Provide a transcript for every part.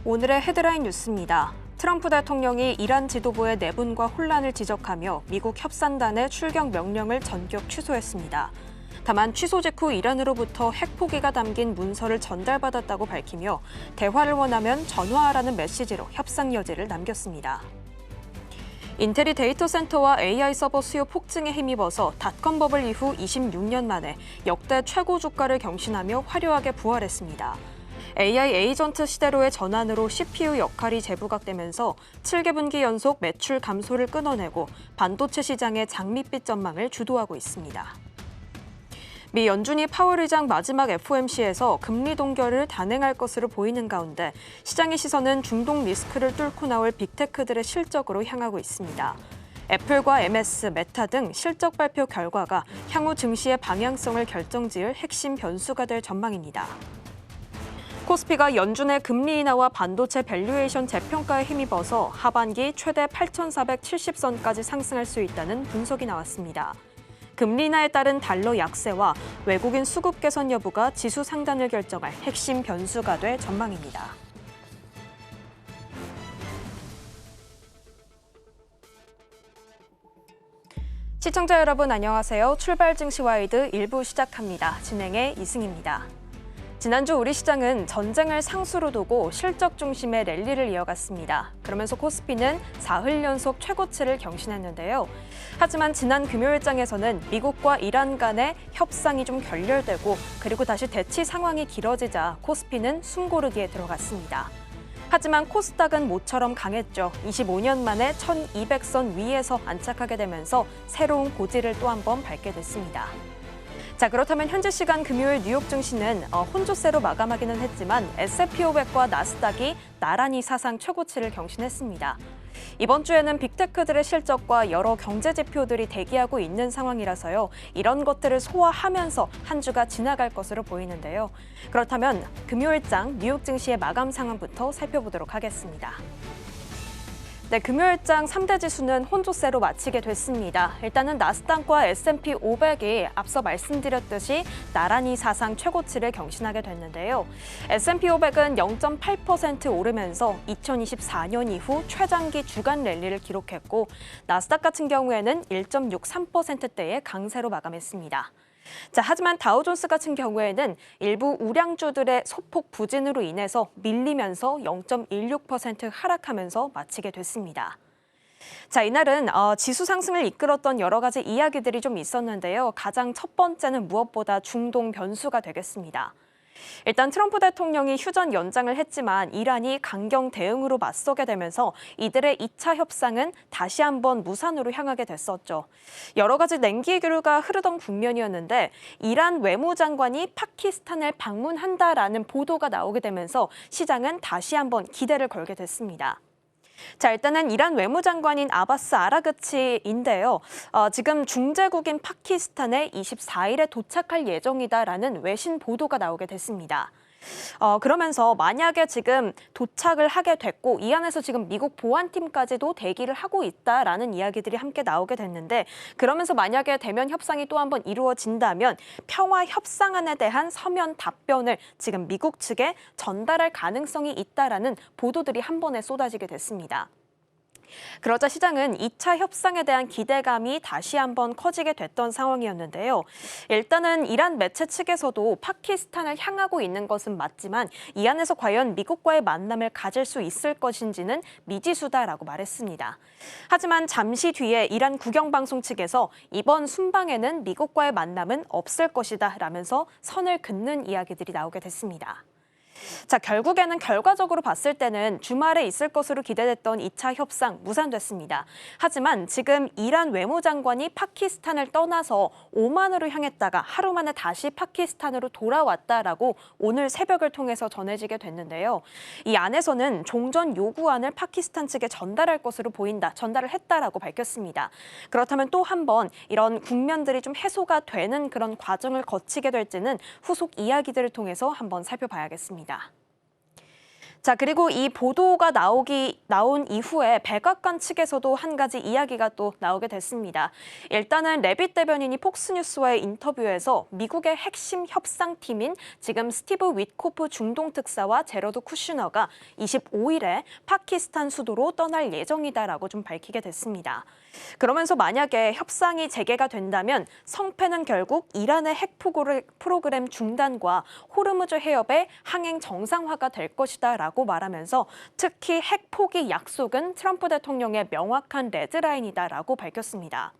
오늘의 헤드라인 뉴스입니다. 트럼프 대통령이 이란 지도부의 내분과 혼란을 지적하며 미국 협상단의 출격 명령을 전격 취소했습니다. 다만 취소 직후 이란으로부터 핵포기가 담긴 문서를 전달받았다고 밝히며 대화를 원하면 전화하라는 메시지로 협상 여지를 남겼습니다. 인텔이 데이터 센터와 AI 서버 수요 폭증에 힘입어서 닷컴 버블 이후 26년 만에 역대 최고 주가를 경신하며 화려하게 부활했습니다. AI 에이전트 시대로의 전환으로 CPU 역할이 재부각되면서 7개 분기 연속 매출 감소를 끊어내고 반도체 시장의 장밋빛 전망을 주도하고 있습니다. 미 연준이 파월 의장 마지막 FOMC에서 금리 동결을 단행할 것으로 보이는 가운데 시장의 시선은 중동 리스크를 뚫고 나올 빅테크들의 실적으로 향하고 있습니다. 애플과 MS, 메타 등 실적 발표 결과가 향후 증시의 방향성을 결정지을 핵심 변수가 될 전망입니다. 코스피가 연준의 금리 인하와 반도체 밸류에이션 재평가에 힘입어서 하반기 최대 8,470선까지 상승할 수 있다는 분석이 나왔습니다. 금리 인하에 따른 달러 약세와 외국인 수급 개선 여부가 지수 상단을 결정할 핵심 변수가 될 전망입니다. 시청자 여러분 안녕하세요. 출발 증시 와이드 1부 시작합니다. 진행의 이승입니다. 지난주 우리 시장은 전쟁을 상수로 두고 실적 중심의 랠리를 이어갔습니다. 그러면서 코스피는 사흘 연속 최고치를 경신했는데요. 하지만 지난 금요일장에서는 미국과 이란 간의 협상이 좀 결렬되고 그리고 다시 대치 상황이 길어지자 코스피는 숨고르기에 들어갔습니다. 하지만 코스닥은 모처럼 강했죠. 25년 만에 1200선 위에서 안착하게 되면서 새로운 고지를 또 한 번 밟게 됐습니다. 자, 그렇다면 현지 시간 금요일 뉴욕 증시는 혼조세로 마감하기는 했지만 S&P 500과 나스닥이 나란히 사상 최고치를 경신했습니다. 이번 주에는 빅테크들의 실적과 여러 경제 지표들이 대기하고 있는 상황이라서요. 이런 것들을 소화하면서 한 주가 지나갈 것으로 보이는데요. 그렇다면 금요일장 뉴욕 증시의 마감 상황부터 살펴보도록 하겠습니다. 네, 금요일장 3대 지수는 혼조세로 마치게 됐습니다. 일단은 나스닥과 S&P 500이 앞서 말씀드렸듯이 나란히 사상 최고치를 경신하게 됐는데요. S&P 500은 0.8% 오르면서 2024년 이후 최장기 주간 랠리를 기록했고 나스닥 같은 경우에는 1.63%대의 강세로 마감했습니다. 자, 하지만 다우존스 같은 경우에는 일부 우량주들의 소폭 부진으로 인해서 밀리면서 0.16% 하락하면서 마치게 됐습니다. 자, 이날은 지수 상승을 이끌었던 여러 가지 이야기들이 좀 있었는데요. 가장 첫 번째는 무엇보다 중동 변수가 되겠습니다. 일단 트럼프 대통령이 휴전 연장을 했지만 이란이 강경 대응으로 맞서게 되면서 이들의 2차 협상은 다시 한번 무산으로 향하게 됐었죠. 여러 가지 냉기교류가 흐르던 국면이었는데 이란 외무장관이 파키스탄을 방문한다라는 보도가 나오게 되면서 시장은 다시 한번 기대를 걸게 됐습니다. 자, 일단은 이란 외무장관인 아바스 아라그치인데요. 지금 중재국인 파키스탄에 24일에 도착할 예정이다라는 외신 보도가 나오게 됐습니다. 그러면서 만약에 지금 도착을 하게 됐고 이 안에서 지금 미국 보안팀까지도 대기를 하고 있다라는 이야기들이 함께 나오게 됐는데 그러면서 만약에 대면 협상이 또 한 번 이루어진다면 평화 협상안에 대한 서면 답변을 지금 미국 측에 전달할 가능성이 있다라는 보도들이 한 번에 쏟아지게 됐습니다. 그러자 시장은 2차 협상에 대한 기대감이 다시 한번 커지게 됐던 상황이었는데요. 일단은 이란 매체 측에서도 파키스탄을 향하고 있는 것은 맞지만 이 안에서 과연 미국과의 만남을 가질 수 있을 것인지는 미지수다라고 말했습니다. 하지만 잠시 뒤에 이란 국영방송 측에서 이번 순방에는 미국과의 만남은 없을 것이다 라면서 선을 긋는 이야기들이 나오게 됐습니다. 자, 결국에는 결과적으로 봤을 때는 주말에 있을 것으로 기대됐던 2차 협상 무산됐습니다. 하지만 지금 이란 외무장관이 파키스탄을 떠나서 오만으로 향했다가 하루 만에 다시 파키스탄으로 돌아왔다라고 오늘 새벽을 통해서 전해지게 됐는데요. 이 안에서는 종전 요구안을 파키스탄 측에 전달할 것으로 보인다, 전달을 했다라고 밝혔습니다. 그렇다면 또 한 번 이런 국면들이 좀 해소가 되는 그런 과정을 거치게 될지는 후속 이야기들을 통해서 한번 살펴봐야겠습니다. 자, 그리고 이 보도가 나온 이후에 백악관 측에서도 한 가지 이야기가 또 나오게 됐습니다. 일단은 레빗 대변인이 폭스뉴스와의 인터뷰에서 미국의 핵심 협상팀인 지금 스티브 위트코프 중동 특사와 제러드 쿠슈너가 25일에 파키스탄 수도로 떠날 예정이다라고 좀 밝히게 됐습니다. 그러면서 만약에 협상이 재개가 된다면 성패는 결국 이란의 핵 프로그램 중단과 호르무즈 해협의 항행 정상화가 될 것이다라고 말하면서 특히 핵 포기 약속은 트럼프 대통령의 명확한 레드라인이다라고 밝혔습니다.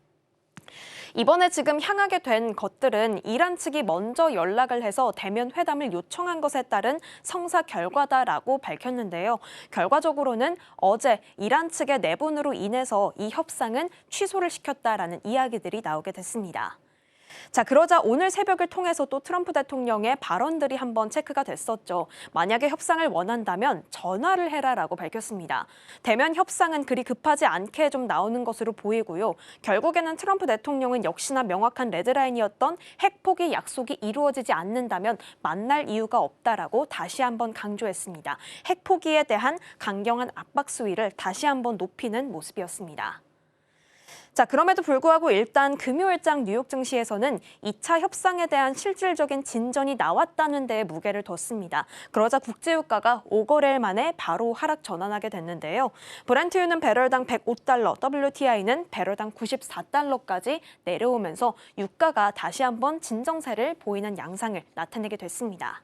이번에 지금 향하게 된 것들은 이란 측이 먼저 연락을 해서 대면 회담을 요청한 것에 따른 성사 결과다라고 밝혔는데요. 결과적으로는 어제 이란 측의 내분으로 인해서 이 협상은 취소를 시켰다라는 이야기들이 나오게 됐습니다. 자, 그러자 오늘 새벽을 통해서 또 트럼프 대통령의 발언들이 한번 체크가 됐었죠. 만약에 협상을 원한다면 전화를 해라라고 밝혔습니다. 대면 협상은 그리 급하지 않게 좀 나오는 것으로 보이고요. 결국에는 트럼프 대통령은 역시나 명확한 레드라인이었던 핵 포기 약속이 이루어지지 않는다면 만날 이유가 없다라고 다시 한번 강조했습니다. 핵 포기에 대한 강경한 압박 수위를 다시 한번 높이는 모습이었습니다. 자, 그럼에도 불구하고 일단 금요일장 뉴욕 증시에서는 2차 협상에 대한 실질적인 진전이 나왔다는 데에 무게를 뒀습니다. 그러자 국제유가가 5거래일 만에 바로 하락 전환하게 됐는데요. 브렌트유는 배럴당 105달러, WTI는 배럴당 94달러까지 내려오면서 유가가 다시 한번 진정세를 보이는 양상을 나타내게 됐습니다.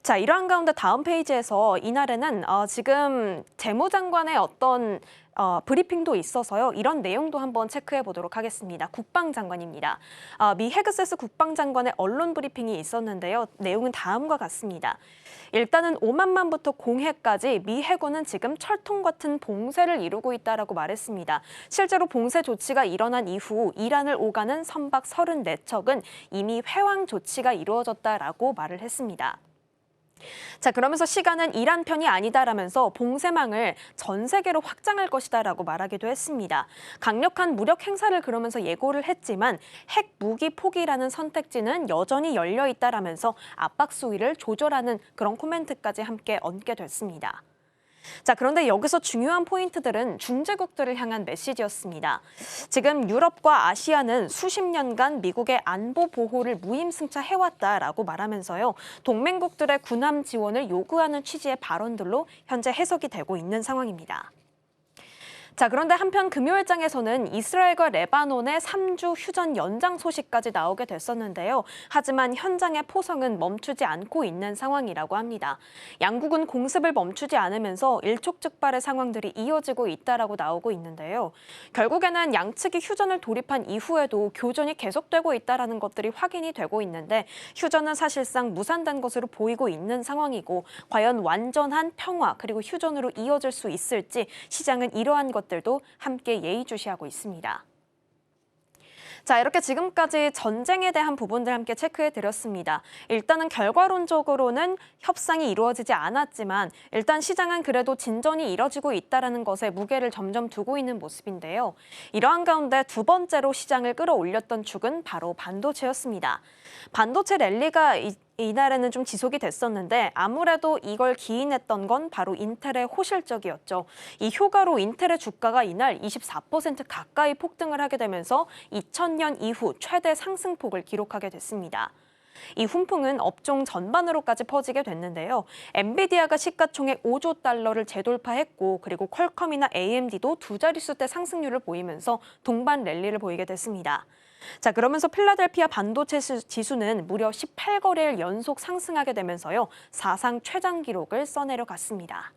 자, 이러한 가운데 다음 페이지에서 이날에는 지금 재무장관의 어떤 브리핑도 있어서요. 이런 내용도 한번 체크해 보도록 하겠습니다. 국방장관입니다. 미 헤그세스 국방장관의 언론 브리핑이 있었는데요. 내용은 다음과 같습니다. 일단은 오만만부터 공해까지 미 해군은 지금 철통 같은 봉쇄를 이루고 있다라고 말했습니다. 실제로 봉쇄 조치가 일어난 이후 이란을 오가는 선박 34척은 이미 회항 조치가 이루어졌다라고 말을 했습니다. 자, 그러면서 시간은 이란 편이 아니다라면서 봉쇄망을 전 세계로 확장할 것이다라고 말하기도 했습니다. 강력한 무력 행사를 그러면서 예고를 했지만 핵 무기 포기라는 선택지는 여전히 열려 있다라면서 압박 수위를 조절하는 그런 코멘트까지 함께 얹게 됐습니다. 자, 그런데 여기서 중요한 포인트들은 중재국들을 향한 메시지였습니다. 지금 유럽과 아시아는 수십 년간 미국의 안보 보호를 무임승차해왔다라고 말하면서요. 동맹국들의 군함 지원을 요구하는 취지의 발언들로 현재 해석이 되고 있는 상황입니다. 자, 그런데 한편 금요일장에서는 이스라엘과 레바논의 3주 휴전 연장 소식까지 나오게 됐었는데요. 하지만 현장의 포성은 멈추지 않고 있는 상황이라고 합니다. 양국은 공습을 멈추지 않으면서 일촉즉발의 상황들이 이어지고 있다라고 나오고 있는데요. 결국에는 양측이 휴전을 돌입한 이후에도 교전이 계속되고 있다라는 것들이 확인이 되고 있는데 휴전은 사실상 무산된 것으로 보이고 있는 상황이고 과연 완전한 평화 그리고 휴전으로 이어질 수 있을지 시장은 이러한 것들도 함께 예의주시하고 있습니다. 자, 이렇게 지금까지 전쟁에 대한 부분들 함께 체크해드렸습니다. 일단은 결과론적으로는 협상이 이루어지지 않았지만 일단 시장은 그래도 진전이 이뤄지고 있다는 것에 무게를 점점 두고 있는 모습인데요. 이러한 가운데 두 번째로 시장을 끌어올렸던 축은 바로 반도체였습니다. 반도체 랠리가 이날에는 좀 지속이 됐었는데 아무래도 이걸 기인했던 건 바로 인텔의 호실적이었죠. 이 효과로 인텔의 주가가 이날 24% 가까이 폭등을 하게 되면서 2000년 이후 최대 상승폭을 기록하게 됐습니다. 이 훈풍은 업종 전반으로까지 퍼지게 됐는데요. 엔비디아가 시가총액 5조 달러를 재돌파했고 그리고 퀄컴이나 AMD도 두 자릿수대 상승률을 보이면서 동반 랠리를 보이게 됐습니다. 자, 그러면서 필라델피아 반도체 지수는 무려 18거래일 연속 상승하게 되면서요. 사상 최장 기록을 써내려갔습니다.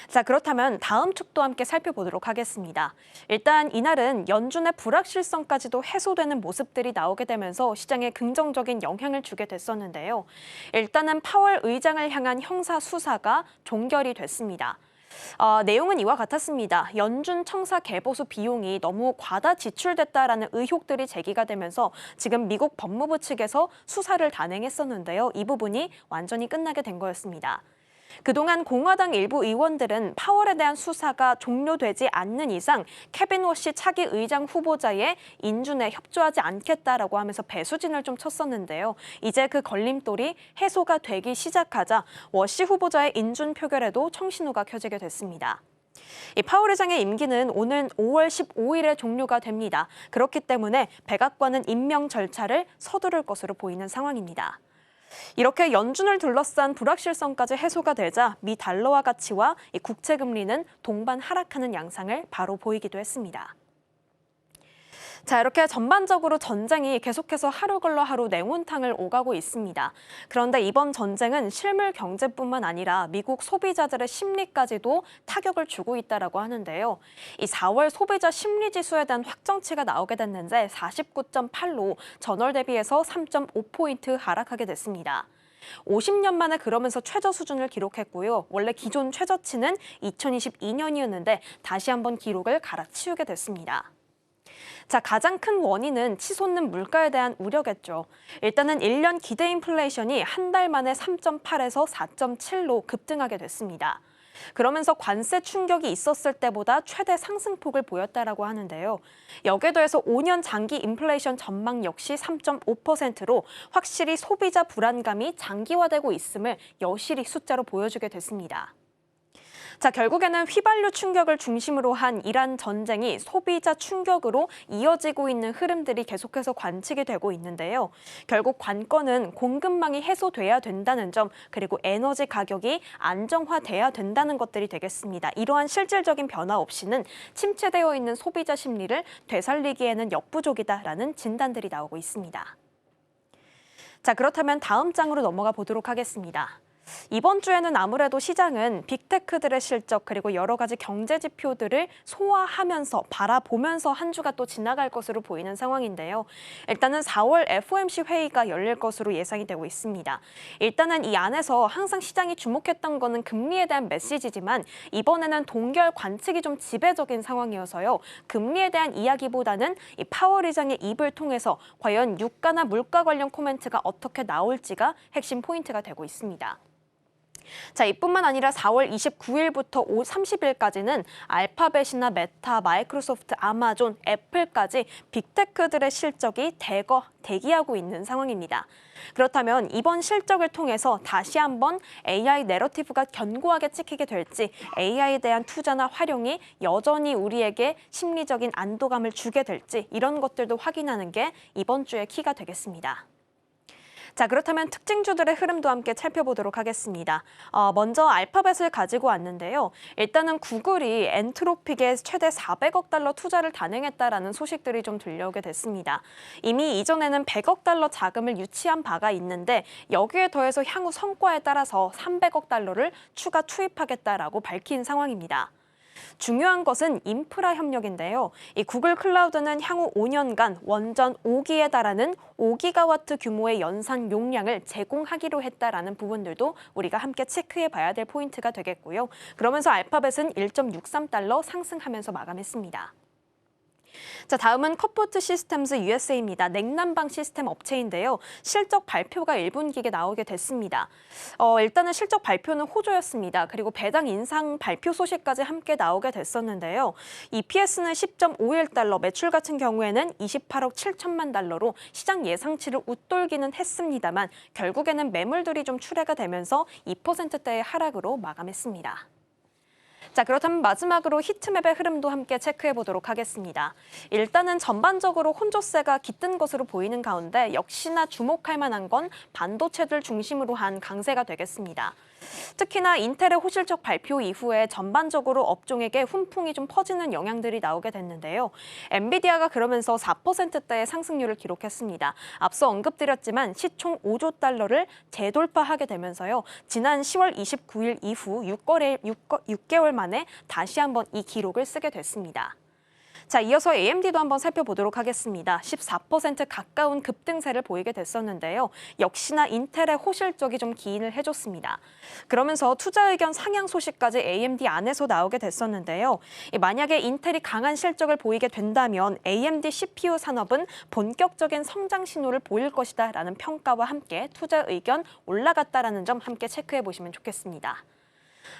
자, 그렇다면 다음 축도 함께 살펴보도록 하겠습니다. 일단 이날은 연준의 불확실성까지도 해소되는 모습들이 나오게 되면서 시장에 긍정적인 영향을 주게 됐었는데요. 일단은 파월 의장을 향한 형사 수사가 종결이 됐습니다. 내용은 이와 같았습니다. 연준 청사 개보수 비용이 너무 과다 지출됐다라는 의혹들이 제기가 되면서 지금 미국 법무부 측에서 수사를 단행했었는데요. 이 부분이 완전히 끝나게 된 거였습니다. 그동안 공화당 일부 의원들은 파월에 대한 수사가 종료되지 않는 이상 케빈 워시 차기 의장 후보자의 인준에 협조하지 않겠다라고 하면서 배수진을 좀 쳤었는데요. 이제 그 걸림돌이 해소가 되기 시작하자 워시 후보자의 인준 표결에도 청신호가 켜지게 됐습니다. 이 파월 의장의 임기는 오는 5월 15일에 종료가 됩니다. 그렇기 때문에 백악관은 임명 절차를 서두를 것으로 보이는 상황입니다. 이렇게 연준을 둘러싼 불확실성까지 해소가 되자 미 달러화 가치와 이 국채 금리는 동반 하락하는 양상을 바로 보이기도 했습니다. 자, 이렇게 전반적으로 전쟁이 계속해서 하루 걸러 하루 냉온탕을 오가고 있습니다. 그런데 이번 전쟁은 실물 경제뿐만 아니라 미국 소비자들의 심리까지도 타격을 주고 있다고 하는데요. 이 4월 소비자 심리지수에 대한 확정치가 나오게 됐는데 49.8로 전월 대비해서 3.5포인트 하락하게 됐습니다. 50년 만에 그러면서 최저 수준을 기록했고요. 원래 기존 최저치는 2022년이었는데 다시 한번 기록을 갈아치우게 됐습니다. 자, 가장 큰 원인은 치솟는 물가에 대한 우려겠죠. 일단은 1년 기대 인플레이션이 한 달 만에 3.8에서 4.7로 급등하게 됐습니다. 그러면서 관세 충격이 있었을 때보다 최대 상승폭을 보였다라고 하는데요. 여기에 더해서 5년 장기 인플레이션 전망 역시 3.5%로 확실히 소비자 불안감이 장기화되고 있음을 여실히 숫자로 보여주게 됐습니다. 자, 결국에는 휘발유 충격을 중심으로 한 이란 전쟁이 소비자 충격으로 이어지고 있는 흐름들이 계속해서 관측이 되고 있는데요. 결국 관건은 공급망이 해소돼야 된다는 점, 그리고 에너지 가격이 안정화돼야 된다는 것들이 되겠습니다. 이러한 실질적인 변화 없이는 침체되어 있는 소비자 심리를 되살리기에는 역부족이다라는 진단들이 나오고 있습니다. 자, 그렇다면 다음 장으로 넘어가 보도록 하겠습니다. 이번 주에는 아무래도 시장은 빅테크들의 실적 그리고 여러 가지 경제 지표들을 소화하면서 바라보면서 한 주가 또 지나갈 것으로 보이는 상황인데요. 일단은 4월 FOMC 회의가 열릴 것으로 예상이 되고 있습니다. 일단은 이 안에서 항상 시장이 주목했던 거는 금리에 대한 메시지지만 이번에는 동결 관측이 좀 지배적인 상황이어서요. 금리에 대한 이야기보다는 이 파월 의장의 입을 통해서 과연 유가나 물가 관련 코멘트가 어떻게 나올지가 핵심 포인트가 되고 있습니다. 자, 이뿐만 아니라 4월 29일부터 30일까지는 알파벳이나 메타, 마이크로소프트, 아마존, 애플까지 빅테크들의 실적이 대기하고 있는 상황입니다. 그렇다면 이번 실적을 통해서 다시 한번 AI 내러티브가 견고하게 찍히게 될지, AI에 대한 투자나 활용이 여전히 우리에게 심리적인 안도감을 주게 될지 이런 것들도 확인하는 게 이번 주의 키가 되겠습니다. 자, 그렇다면 특징주들의 흐름도 함께 살펴보도록 하겠습니다. 먼저 알파벳을 가지고 왔는데요. 일단은 구글이 엔트로픽에 최대 400억 달러 투자를 단행했다라는 소식들이 좀 들려오게 됐습니다. 이미 이전에는 100억 달러 자금을 유치한 바가 있는데 여기에 더해서 향후 성과에 따라서 300억 달러를 추가 투입하겠다라고 밝힌 상황입니다. 중요한 것은 인프라 협력인데요. 이 구글 클라우드는 향후 5년간 원전 5기에 달하는 5기가와트 규모의 연산 용량을 제공하기로 했다라는 부분들도 우리가 함께 체크해 봐야 될 포인트가 되겠고요. 그러면서 알파벳은 1.63달러 상승하면서 마감했습니다. 자, 다음은 커포트 시스템즈 USA입니다. 냉난방 시스템 업체인데요. 실적 발표가 1분기에 나오게 됐습니다. 일단은 실적 발표는 호조였습니다. 그리고 배당 인상 발표 소식까지 함께 나오게 됐었는데요. EPS는 10.51달러, 매출 같은 경우에는 28억 7천만 달러로 시장 예상치를 웃돌기는 했습니다만 결국에는 매물들이 좀 출회가 되면서 2%대의 하락으로 마감했습니다. 자, 그렇다면 마지막으로 히트맵의 흐름도 함께 체크해 보도록 하겠습니다. 일단은 전반적으로 혼조세가 깃든 것으로 보이는 가운데 역시나 주목할 만한 건 반도체들 중심으로 한 강세가 되겠습니다. 특히나 인텔의 호실적 발표 이후에 전반적으로 업종에게 훈풍이 좀 퍼지는 영향들이 나오게 됐는데요. 엔비디아가 그러면서 4%대의 상승률을 기록했습니다. 앞서 언급드렸지만 시총 5조 달러를 재돌파하게 되면서요. 지난 10월 29일 이후 6개월 만에 다시 한번 이 기록을 쓰게 됐습니다. 자, 이어서 AMD도 한번 살펴보도록 하겠습니다. 14% 가까운 급등세를 보이게 됐었는데요. 역시나 인텔의 호실적이 좀 기인을 해줬습니다. 그러면서 투자 의견 상향 소식까지 AMD 안에서 나오게 됐었는데요. 만약에 인텔이 강한 실적을 보이게 된다면 AMD CPU 산업은 본격적인 성장 신호를 보일 것이다라는 평가와 함께 투자 의견 올라갔다라는 점 함께 체크해 보시면 좋겠습니다.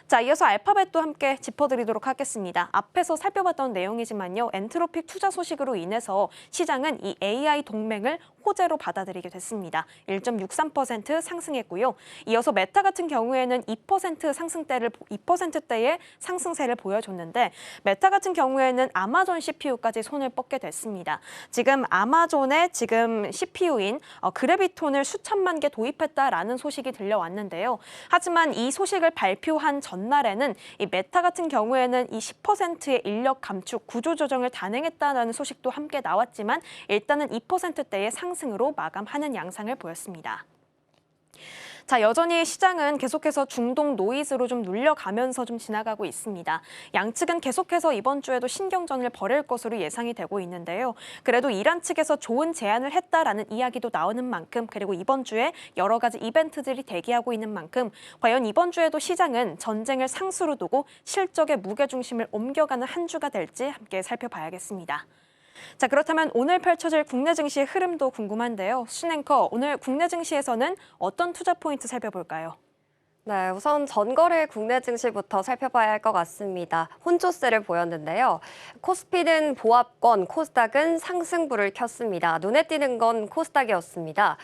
자, 이어서 알파벳도 함께 짚어드리도록 하겠습니다. 앞에서 살펴봤던 내용이지만요. 엔트로픽 투자 소식으로 인해서 시장은 이 AI 동맹을 호재로 받아들이게 됐습니다. 1.63% 상승했고요. 이어서 메타 같은 경우에는 2%대의 상승세를 보여줬는데 메타 같은 경우에는 아마존 CPU까지 손을 뻗게 됐습니다. 지금 아마존의 CPU인 그래비톤을 수천만 개 도입했다라는 소식이 들려왔는데요. 하지만 이 소식을 발표한 전날에는 이 메타 같은 경우에는 이 10%의 인력 감축 구조 조정을 단행했다는 소식도 함께 나왔지만 일단은 2%대의 상승으로 마감하는 양상을 보였습니다. 자, 여전히 시장은 계속해서 중동 노이즈로 좀 눌려가면서 좀 지나가고 있습니다. 양측은 계속해서 이번 주에도 신경전을 벌일 것으로 예상이 되고 있는데요. 그래도 이란 측에서 좋은 제안을 했다라는 이야기도 나오는 만큼 그리고 이번 주에 여러 가지 이벤트들이 대기하고 있는 만큼 과연 이번 주에도 시장은 전쟁을 상수로 두고 실적의 무게중심을 옮겨가는 한 주가 될지 함께 살펴봐야겠습니다. 자, 그렇다면 오늘 펼쳐질 국내 증시의 흐름도 궁금한데요. 신앵커, 오늘 국내 증시에서는 어떤 투자 포인트 살펴볼까요? 네, 우선 전거래 국내 증시부터 살펴봐야 할 것 같습니다. 혼조세를 보였는데요. 코스피는 보합권, 코스닥은 상승불을 켰습니다. 눈에 띄는 건 코스닥이었습니다.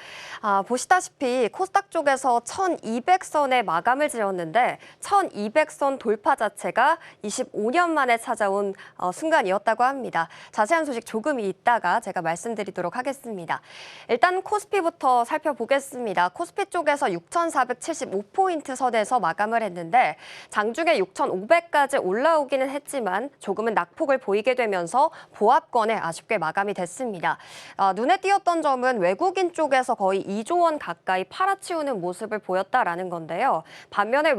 보시다시피 코스닥 쪽에서 1200선에 마감을 지었는데 1200선 돌파 자체가 25년 만에 찾아온 순간이었다고 합니다. 자세한 소식 조금 있다가 제가 말씀드리도록 하겠습니다. 일단 코스피부터 살펴보겠습니다. 코스피 쪽에서 6,475포인트 선에서 마감을 했는데 장중에 6,500까지 올라오기는 했지만 조금은 낙폭을 보이게 되면서 보합권에 아쉽게 마감이 됐습니다. 눈에 띄었던 점은 외국인 쪽에서 거의 2조 원 가까이 팔아치우는 모습을 보였다라는 건데요. 반면에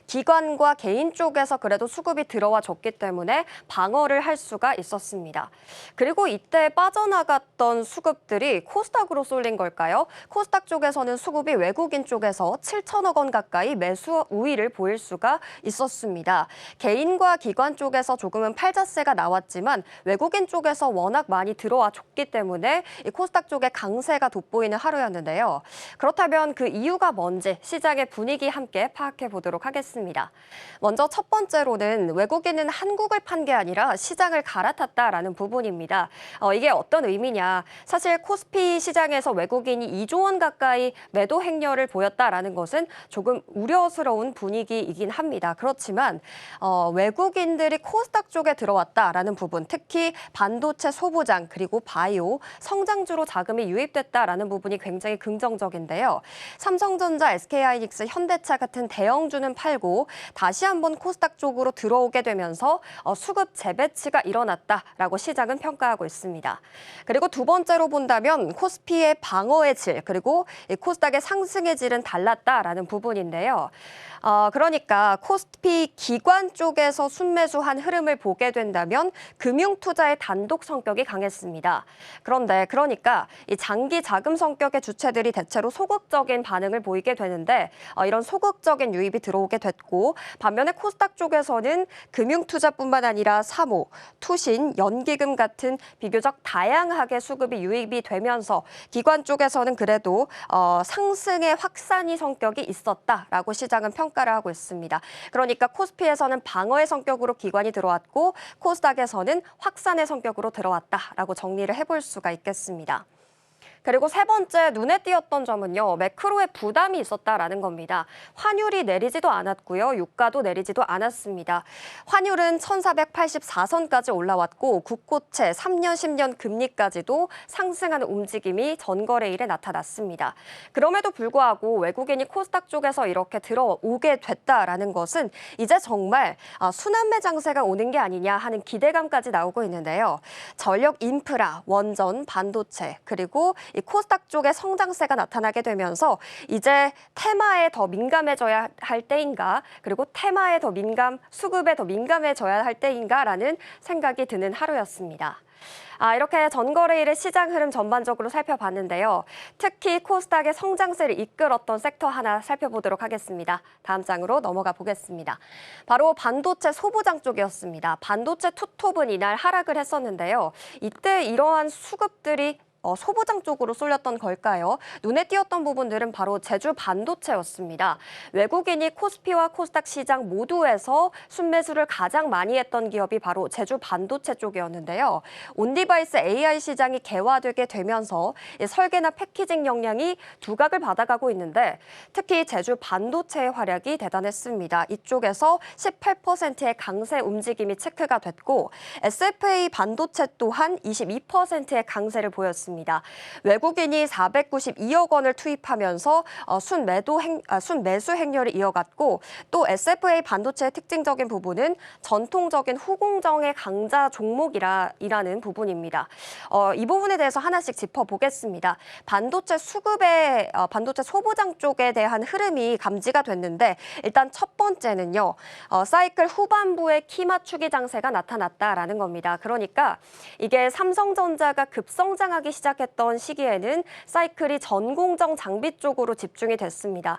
기관과 개인 쪽에서 그래도 수급이 들어와 줬기 때문에 방어를 할 수가 있었습니다. 그리고 이때 빠져나갔던 수급들이 코스닥으로 쏠린 걸까요? 코스닥 쪽에서는 수급이 외국인 쪽에서 7천억 원 가까이 매수 우위를 보일 수가 있었습니다. 개인과 기관 쪽에서 조금은 팔자세가 나왔지만 외국인 쪽에서 워낙 많이 들어와 줬기 때문에 이 코스닥 쪽의 강세가 돋보이는 하루였는데요. 그렇다면 그 이유가 뭔지 시장의 분위기 함께 파악해 보도록 하겠습니다. 먼저 첫 번째로는 외국인은 한국을 판 게 아니라 시장을 갈아탔다라는 부분입니다. 이게 어떤 의미냐? 사실 코스피 시장에서 외국인이 2조 원 가까이 매도 행렬을 보였다라는 것은 조금 우려스러운 분위기이긴 합니다. 그렇지만 외국인들이 코스닥 쪽에 들어왔다라는 부분, 특히 반도체 소부장 그리고 바이오, 성장주로 자금이 유입됐다라는 부분이 굉장히 긍정적인데요. 삼성전자, SK하이닉스, 현대차 같은 대형주는 팔고 다시 한번 코스닥 쪽으로 들어오게 되면서 수급 재배치가 일어났다라고 시장은 평가하고 있습니다. 그리고 두 번째로 본다면 코스피의 방어의 질 그리고 코스닥의 상승의 질은 달랐다라는 부분인데요. 그러니까 코스피 기관 쪽에서 순매수한 흐름을 보게 된다면 금융투자의 단독 성격이 강했습니다. 그러니까 이 장기 자금 성격의 주체들이 대체로 소극적인 반응을 보이게 되는데 이런 소극적인 유입이 들어오게 됐고 반면에 코스닥 쪽에서는 금융투자뿐만 아니라 사모, 투신, 연기금 같은 비교적 다양하게 수급이 유입이 되면서 기관 쪽에서는 그래도 상승의 확산이 성격이 있었다라고 시장은 평가를 하고 있습니다. 그러니까 코스피에서는 방어의 성격으로 기관이 들어왔고 코스닥에서는 확산의 성격으로 들어왔다라고 정리를 해볼 수가 있겠습니다. 그리고 세 번째 눈에 띄었던 점은요. 매크로에 부담이 있었다라는 겁니다. 환율이 내리지도 않았고요. 유가도 내리지도 않았습니다. 환율은 1,484선까지 올라왔고 국고채 3년, 10년 금리까지도 상승하는 움직임이 전거래일에 나타났습니다. 그럼에도 불구하고 외국인이 코스닥 쪽에서 이렇게 들어오게 됐다라는 것은 이제 정말 순환매 장세가 오는 게 아니냐 하는 기대감까지 나오고 있는데요. 전력 인프라, 원전, 반도체 그리고 이 코스닥 쪽에 성장세가 나타나게 되면서 이제 테마에 더 민감해져야 할 때인가 그리고 수급에 더 민감해져야 할 때인가라는 생각이 드는 하루였습니다. 이렇게 전거래일의 시장 흐름 전반적으로 살펴봤는데요. 특히 코스닥의 성장세를 이끌었던 섹터 하나 살펴보도록 하겠습니다. 다음 장으로 넘어가 보겠습니다. 바로 반도체 소부장 쪽이었습니다. 반도체 투톱은 이날 하락을 했었는데요. 이때 이러한 수급들이 소부장 쪽으로 쏠렸던 걸까요? 눈에 띄었던 부분들은 바로 제주 반도체였습니다. 외국인이 코스피와 코스닥 시장 모두에서 순매수를 가장 많이 했던 기업이 바로 제주 반도체 쪽이었는데요. 온디바이스 AI 시장이 개화되게 되면서 설계나 패키징 역량이 두각을 받아가고 있는데 특히 제주 반도체의 활약이 대단했습니다. 이쪽에서 18%의 강세 움직임이 체크가 됐고 SFA 반도체 또한 22%의 강세를 보였습니다. 외국인이 492억 원을 투입하면서 순매수 행렬을 이어갔고 또 SFA 반도체의 특징적인 부분은 전통적인 후공정의 강자 종목이라는 부분입니다. 이 부분에 대해서 하나씩 짚어보겠습니다. 반도체 수급의 반도체 소부장 쪽에 대한 흐름이 감지가 됐는데 일단 첫 번째는요. 사이클 후반부에 키 맞추기 장세가 나타났다라는 겁니다. 그러니까 이게 삼성전자가 급성장하기 시작했던 시기에는 사이클이 전공정 장비 쪽으로 집중이 됐습니다.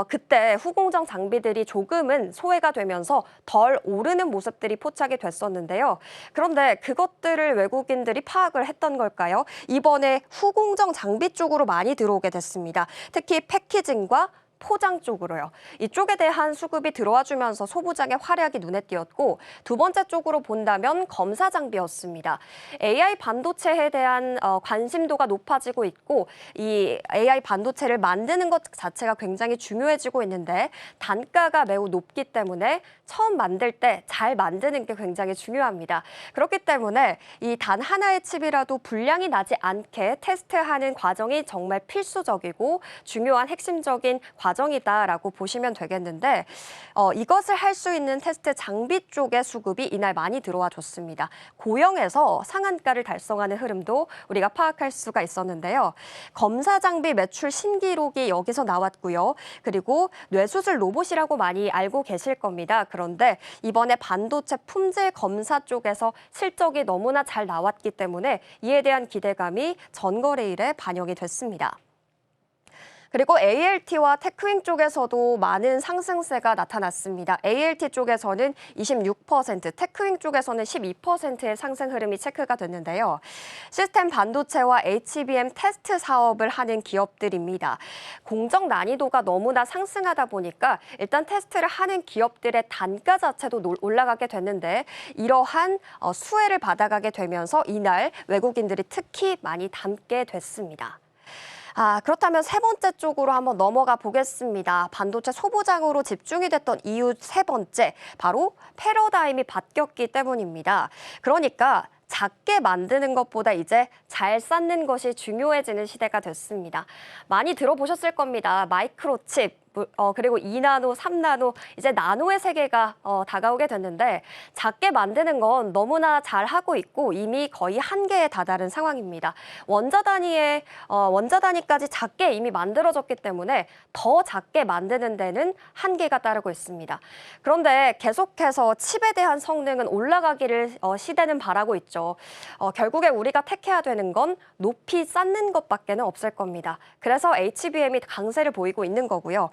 그때 후공정 장비들이 조금은 소외가 되면서 덜 오르는 모습들이 포착이 됐었는데요. 그런데 그것들을 외국인들이 파악을 했던 걸까요? 이번에 후공정 장비 쪽으로 많이 들어오게 됐습니다. 특히 패키징과 포장 쪽으로요. 이쪽에 대한 수급이 들어와 주면서 소부장의 활약이 눈에 띄었고 두 번째 쪽으로 본다면 검사 장비였습니다. AI 반도체에 대한 관심도가 높아지고 있고 이 AI 반도체를 만드는 것 자체가 굉장히 중요해지고 있는데 단가가 매우 높기 때문에 처음 만들 때 잘 만드는 게 굉장히 중요합니다. 그렇기 때문에 이 단 하나의 칩이라도 불량이 나지 않게 테스트하는 과정이 정말 필수적이고 중요한 핵심적인 과정이다라고 보시면 되겠는데 이것을 할 수 있는 테스트 장비 쪽의 수급이 이날 많이 들어와 줬습니다. 고영에서 상한가를 달성하는 흐름도 우리가 파악할 수가 있었는데요. 검사 장비 매출 신기록이 여기서 나왔고요. 그리고 뇌수술 로봇이라고 많이 알고 계실 겁니다. 그런데 이번에 반도체 품질 검사 쪽에서 실적이 너무나 잘 나왔기 때문에 이에 대한 기대감이 전거래일에 반영이 됐습니다. 그리고 ALT와 테크윙 쪽에서도 많은 상승세가 나타났습니다. ALT 쪽에서는 26%, 테크윙 쪽에서는 12%의 상승 흐름이 체크가 됐는데요. 시스템 반도체와 HBM 테스트 사업을 하는 기업들입니다. 공정 난이도가 너무나 상승하다 보니까 일단 테스트를 하는 기업들의 단가 자체도 올라가게 됐는데 이러한 수혜를 받아가게 되면서 이날 외국인들이 특히 많이 담게 됐습니다. 그렇다면 세 번째 쪽으로 한번 넘어가 보겠습니다. 반도체 소부장으로 집중이 됐던 이유 세 번째, 바로 패러다임이 바뀌었기 때문입니다. 그러니까 작게 만드는 것보다 이제 잘 쌓는 것이 중요해지는 시대가 됐습니다. 많이 들어보셨을 겁니다. 마이크로칩, 그리고 2나노, 3나노, 이제 나노의 세계가 다가오게 됐는데 작게 만드는 건 너무나 잘하고 있고 이미 거의 한계에 다다른 상황입니다. 원자 단위까지 작게 이미 만들어졌기 때문에 더 작게 만드는 데는 한계가 따르고 있습니다. 그런데 계속해서 칩에 대한 성능은 올라가기를 시대는 바라고 있죠. 결국에 우리가 택해야 되는 건 높이 쌓는 것밖에는 없을 겁니다. 그래서 HBM이 강세를 보이고 있는 거고요.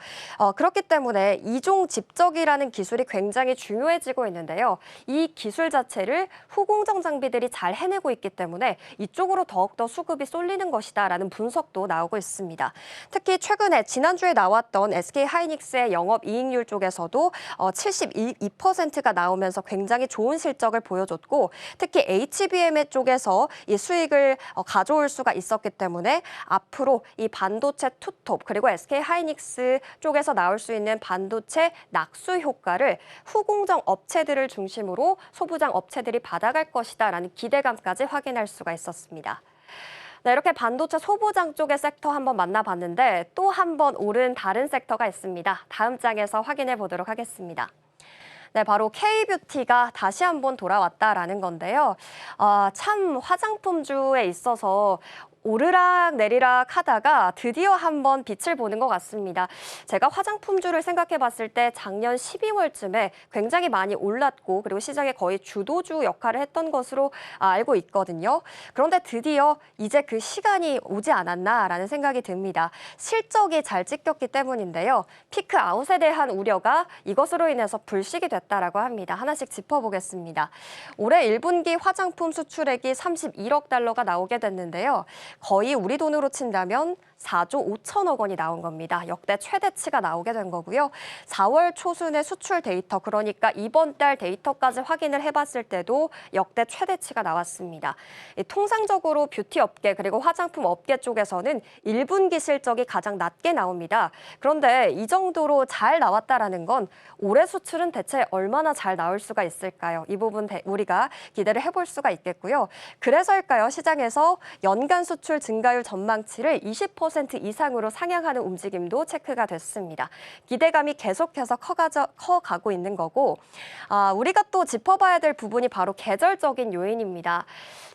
그렇기 때문에 이종 집적이라는 기술이 굉장히 중요해지고 있는데요. 이 기술 자체를 후공정 장비들이 잘 해내고 있기 때문에 이쪽으로 더욱더 수급이 쏠리는 것이다라는 분석도 나오고 있습니다. 특히 최근에 지난주에 나왔던 SK하이닉스의 영업이익률 쪽에서도 72%가 나오면서 굉장히 좋은 실적을 보여줬고 특히 HBM 쪽에서 이 수익을 가져올 수가 있었기 때문에 앞으로 이 반도체 투톱 그리고 SK하이닉스 쪽에서 나올 수 있는 반도체 낙수 효과를 후공정 업체들을 중심으로 소부장 업체들이 받아갈 것이다라는 기대감까지 확인할 수가 있었습니다. 네, 이렇게 반도체 소부장 쪽의 섹터 한번 만나봤는데 또 한 번 오른 다른 섹터가 있습니다. 다음 장에서 확인해 보도록 하겠습니다. 네, 바로 K뷰티가 다시 한번 돌아왔다라는 건데요. 참 화장품주에 있어서 오르락 내리락 하다가 드디어 한번 빛을 보는 것 같습니다. 제가 화장품주를 생각해 봤을 때 작년 12월쯤에 굉장히 많이 올랐고 그리고 시장의 거의 주도주 역할을 했던 것으로 알고 있거든요. 그런데 드디어 이제 그 시간이 오지 않았나라는 생각이 듭니다. 실적이 잘 찍혔기 때문인데요. 피크 아웃에 대한 우려가 이것으로 인해서 불식이 됐다라고 합니다. 하나씩 짚어보겠습니다. 올해 1분기 화장품 수출액이 31억 달러가 나오게 됐는데요. 거의 우리 돈으로 친다면 4조 5천억 원이 나온 겁니다. 역대 최대치가 나오게 된 거고요. 4월 초순의 수출 데이터, 그러니까 이번 달 데이터까지 확인을 해봤을 때도 역대 최대치가 나왔습니다. 통상적으로 뷰티 업계 그리고 화장품 업계 쪽에서는 1분기 실적이 가장 낮게 나옵니다. 그런데 이 정도로 잘 나왔다라는 건 올해 수출은 대체 얼마나 잘 나올 수가 있을까요? 이 부분 우리가 기대를 해볼 수가 있겠고요. 그래서일까요? 시장에서 연간 수출 증가율 전망치를 20% 이상으로 상향하는 움직임도 체크가 됐습니다. 기대감이 계속해서 커가고 있는 거고, 우리가 또 짚어봐야 될 부분이 바로 계절적인 요인입니다.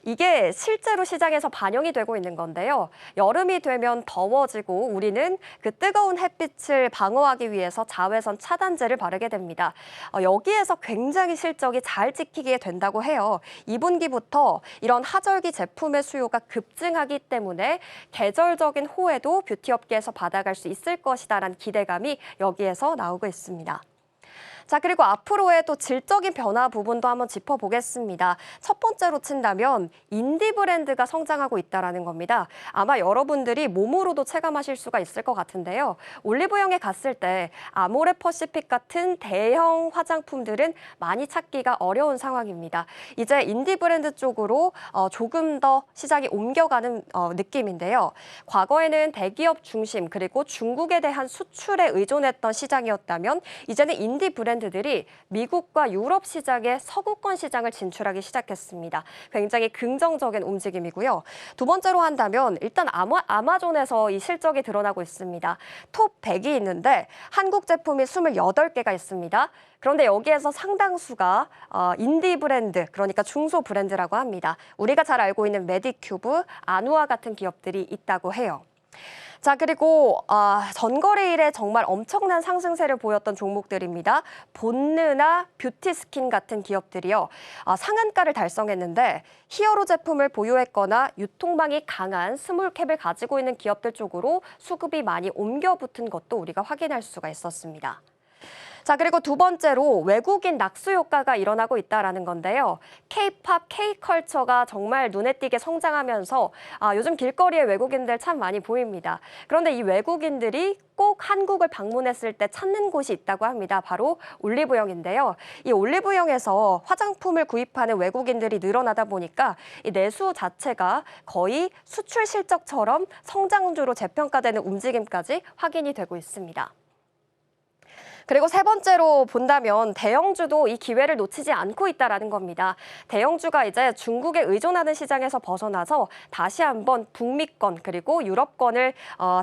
이게 실제로 시장에서 반영이 되고 있는 건데요. 여름이 되면 더워지고 우리는 그 뜨거운 햇빛을 방어하기 위해서 자외선 차단제를 바르게 됩니다. 여기에서 굉장히 실적이 잘 찍히게 된다고 해요. 2분기부터 이런 하절기 제품의 수요가 급증하기 때문에 계절적인 호혜도 뷰티업계에서 받아갈 수 있을 것이다라는 기대감이 여기에서 나오고 있습니다. 자, 그리고 앞으로의 또 질적인 변화 부분도 한번 짚어보겠습니다. 첫 번째로 친다면 인디 브랜드가 성장하고 있다는 겁니다. 아마 여러분들이 몸으로도 체감하실 수가 있을 것 같은데요. 올리브영에 갔을 때 아모레 퍼시픽 같은 대형 화장품들은 많이 찾기가 어려운 상황입니다. 이제 인디 브랜드 쪽으로 조금 더 시장이 옮겨가는 느낌인데요. 과거에는 대기업 중심 그리고 중국에 대한 수출에 의존했던 시장이었다면 이제는 인디 브랜드들이 미국과 유럽 시장에 서구권 시장을 진출하기 시작했습니다. 굉장히 긍정적인 움직임이고요. 두 번째로 한다면 일단 아마존에서 이 실적이 드러나고 있습니다. 톱 100이 있는데 한국 제품이 28개가 있습니다. 그런데 여기에서 상당수가 인디 브랜드, 그러니까 중소 브랜드라고 합니다. 우리가 잘 알고 있는 메디큐브, 아누아 같은 기업들이 있다고 해요. 자, 그리고 전거래일에 정말 엄청난 상승세를 보였던 종목들입니다. 본느나 뷰티스킨 같은 기업들이요. 상한가를 달성했는데 히어로 제품을 보유했거나 유통망이 강한 스몰캡을 가지고 있는 기업들 쪽으로 수급이 많이 옮겨붙은 것도 우리가 확인할 수가 있었습니다. 자, 그리고 두 번째로 외국인 낙수 효과가 일어나고 있다는 건데요. K-팝, K-컬처가 정말 눈에 띄게 성장하면서 요즘 길거리에 외국인들 참 많이 보입니다. 그런데 이 외국인들이 꼭 한국을 방문했을 때 찾는 곳이 있다고 합니다. 바로 올리브영인데요. 이 올리브영에서 화장품을 구입하는 외국인들이 늘어나다 보니까 이 내수 자체가 거의 수출 실적처럼 성장주로 재평가되는 움직임까지 확인이 되고 있습니다. 그리고 세 번째로 본다면 대형주도 이 기회를 놓치지 않고 있다는 겁니다. 대형주가 이제 중국에 의존하는 시장에서 벗어나서 다시 한번 북미권 그리고 유럽권을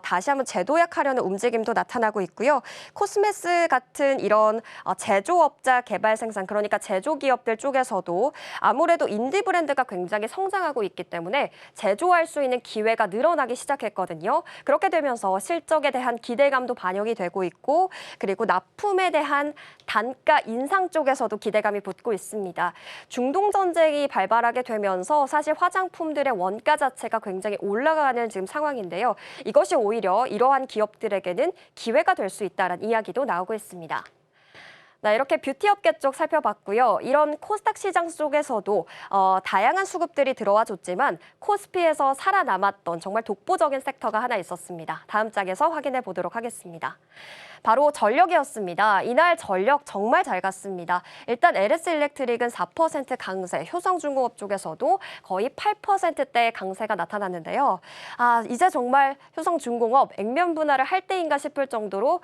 다시 한번 재도약하려는 움직임도 나타나고 있고요. 코스메스 같은 이런 제조업자 개발 생산, 그러니까 제조기업들 쪽에서도 아무래도 인디 브랜드가 굉장히 성장하고 있기 때문에 제조할 수 있는 기회가 늘어나기 시작했거든요. 그렇게 되면서 실적에 대한 기대감도 반영이 되고 있고, 그리고 납품에 대한 단가 인상 쪽에서도 기대감이 붙고 있습니다. 중동 전쟁이 발발하게 되면서 사실 화장품들의 원가 자체가 굉장히 올라가는 지금 상황인데요. 이것이 오히려 이러한 기업들에게는 기회가 될 수 있다는 이야기도 나오고 있습니다. 네, 이렇게 뷰티업계 쪽 살펴봤고요. 이런 코스닥 시장 속에서도 다양한 수급들이 들어와 줬지만 코스피에서 살아남았던 정말 독보적인 섹터가 하나 있었습니다. 다음 장에서 확인해 보도록 하겠습니다. 바로 전력이었습니다. 이날 전력 정말 잘 갔습니다. 일단 LS일렉트릭은 4% 강세, 효성중공업 쪽에서도 거의 8%대의 강세가 나타났는데요. 이제 정말 효성중공업 액면 분할을 할 때인가 싶을 정도로